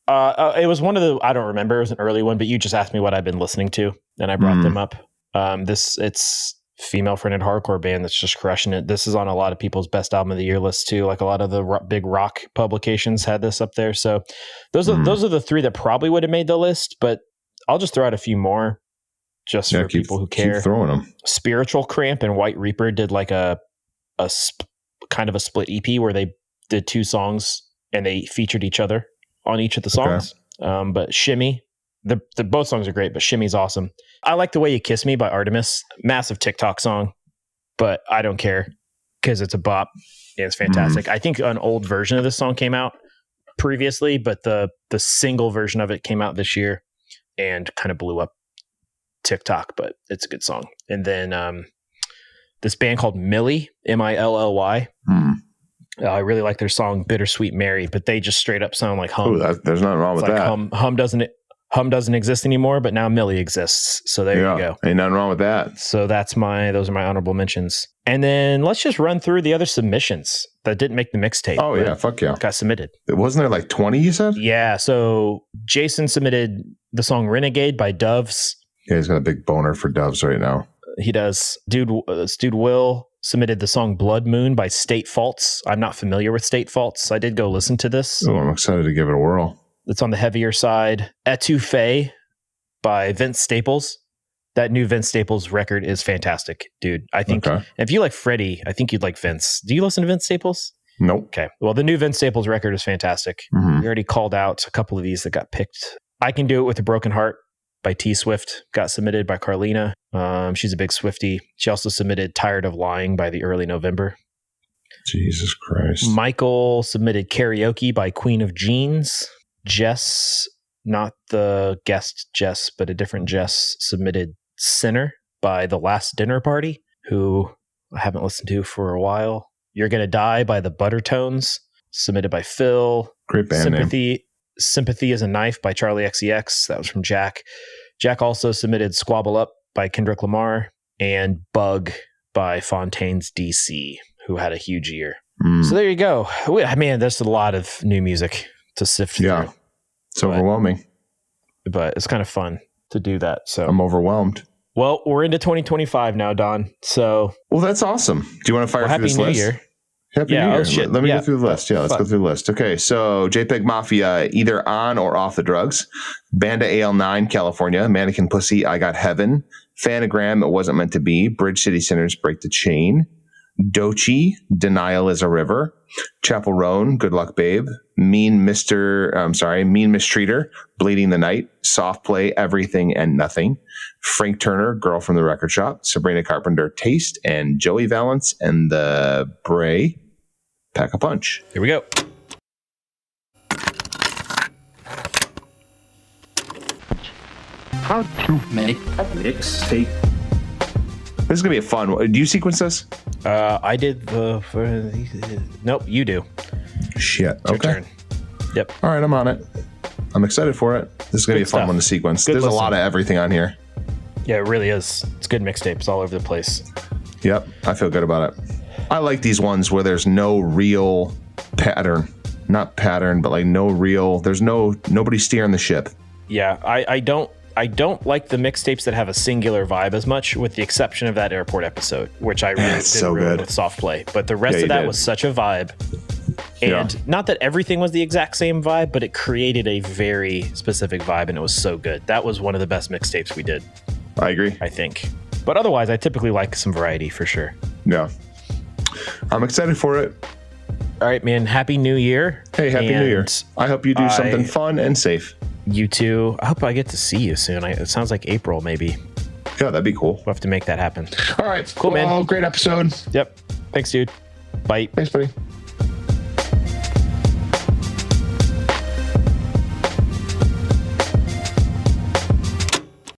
It was one of the, I don't remember. It was an early one, but you just asked me what I've been listening to, and I brought them up. It's female fronted hardcore band that's just crushing it. This is on a lot of people's best album of the year list too. Like a lot of the big rock publications had this up there. So those are the three that probably would have made the list, but I'll just throw out a few more just for people who care. Keep throwing them. Spiritual Cramp and White Reaper did like a kind of a split EP where they did 2 songs and they featured each other on each of the songs. Okay. But Shimmy, the both songs are great, but Shimmy's awesome. I like The Way You Kiss Me by Artemis. Massive TikTok song, but I don't care because it's a bop and it's fantastic. I think an old version of this song came out previously, but the single version of it came out this year and kind of blew up TikTok, but it's a good song. And then this band called Millie, Milly. I really like their song Bittersweet Mary, but they just straight up sound like Hum. Ooh, there's nothing wrong with like that. Hum doesn't exist anymore, but now Millie exists. So there you go. Ain't nothing wrong with that. So those are my honorable mentions. And then let's just run through the other submissions that didn't make the mixtape. Oh yeah, fuck yeah. Got submitted. Wasn't there like 20 you said? Yeah. So Jason submitted the song Renegade by Doves. Yeah, he's got a big boner for Doves right now. He does. This dude Will submitted the song Blood Moon by State Faults. I'm not familiar with State Faults. I did go listen to this. Oh, I'm excited to give it a whirl. It's on the heavier side. Etouffee by Vince Staples. That new Vince Staples record is fantastic, dude. I think if you like Freddie, I think you'd like Vince. Do you listen to Vince Staples? Nope. Okay. Well, the new Vince Staples record is fantastic. We already called out a couple of these that got picked. I Can Do It With a Broken Heart by T Swift got submitted by Carlina. She's a big Swiftie. She also submitted Tired of Lying by The Early November. Jesus Christ. Michael submitted Karaoke by Queen of Jeans. Jess, not the guest Jess, but a different Jess, submitted Sinner by The Last Dinner Party, who I haven't listened to for a while. You're Gonna Die by the Buttertones, submitted by Phil. Great band name. Sympathy is a Knife by Charlie XCX. That was from Jack. Jack also submitted Squabble Up by Kendrick Lamar and Bug by Fontaine's DC, who had a huge year. So there you go. Man, there's a lot of new music to sift through. It's overwhelming. But it's kind of fun to do that. So I'm overwhelmed. Well, we're into 2025 now, Don. So that's awesome. Do you want to fire through this list? Happy New Year. Happy New Year. Shit. Let me go through the list. Let's go through the list. Okay, so JPEG Mafia, Either On or Off the Drugs. Banda AL9, California. Mannequin Pussy, I Got Heaven. Phanogram, It Wasn't Meant to Be. Bridge City Sinners, Break the Chain. Dochi, Denial is a River. Chapel Roan, Good Luck Babe. Mean Mistreater, Bleeding the Night. Soft Play, Everything and Nothing. Frank Turner, Girl from the Record Shop. Sabrina Carpenter, Taste. And Joey Valance and the Bray, Pack a Punch. Here we go. How to make a mixtape. This is going to be a fun one. Do you sequence this? I did nope, you do. Shit. It's your turn. Yep. All right, I'm on it. I'm excited for it. This is going to be a fun one to sequence. There's a lot of everything on here. Yeah, it really is. It's good mixtapes all over the place. Yep, I feel good about it. I like these ones where there's no real pattern. Not pattern, but like there's nobody steering the ship. Yeah, I don't like the mixtapes that have a singular vibe as much, with the exception of that airport episode, which I really did ruin with Soft Play. But the rest of that was such a vibe. And not that everything was the exact same vibe, but it created a very specific vibe, and it was so good. That was one of the best mixtapes we did. I agree. I think. But otherwise, I typically like some variety for sure. Yeah. I'm excited for it. All right, man. Happy New Year. Hey, Happy New Year. I hope you do something fun and safe. You too. I hope I get to see you soon. It sounds like April, maybe. Yeah, that'd be cool. We'll have to make that happen. All right. Cool, man. Great episode. Yep. Thanks, dude. Bye. Thanks, buddy.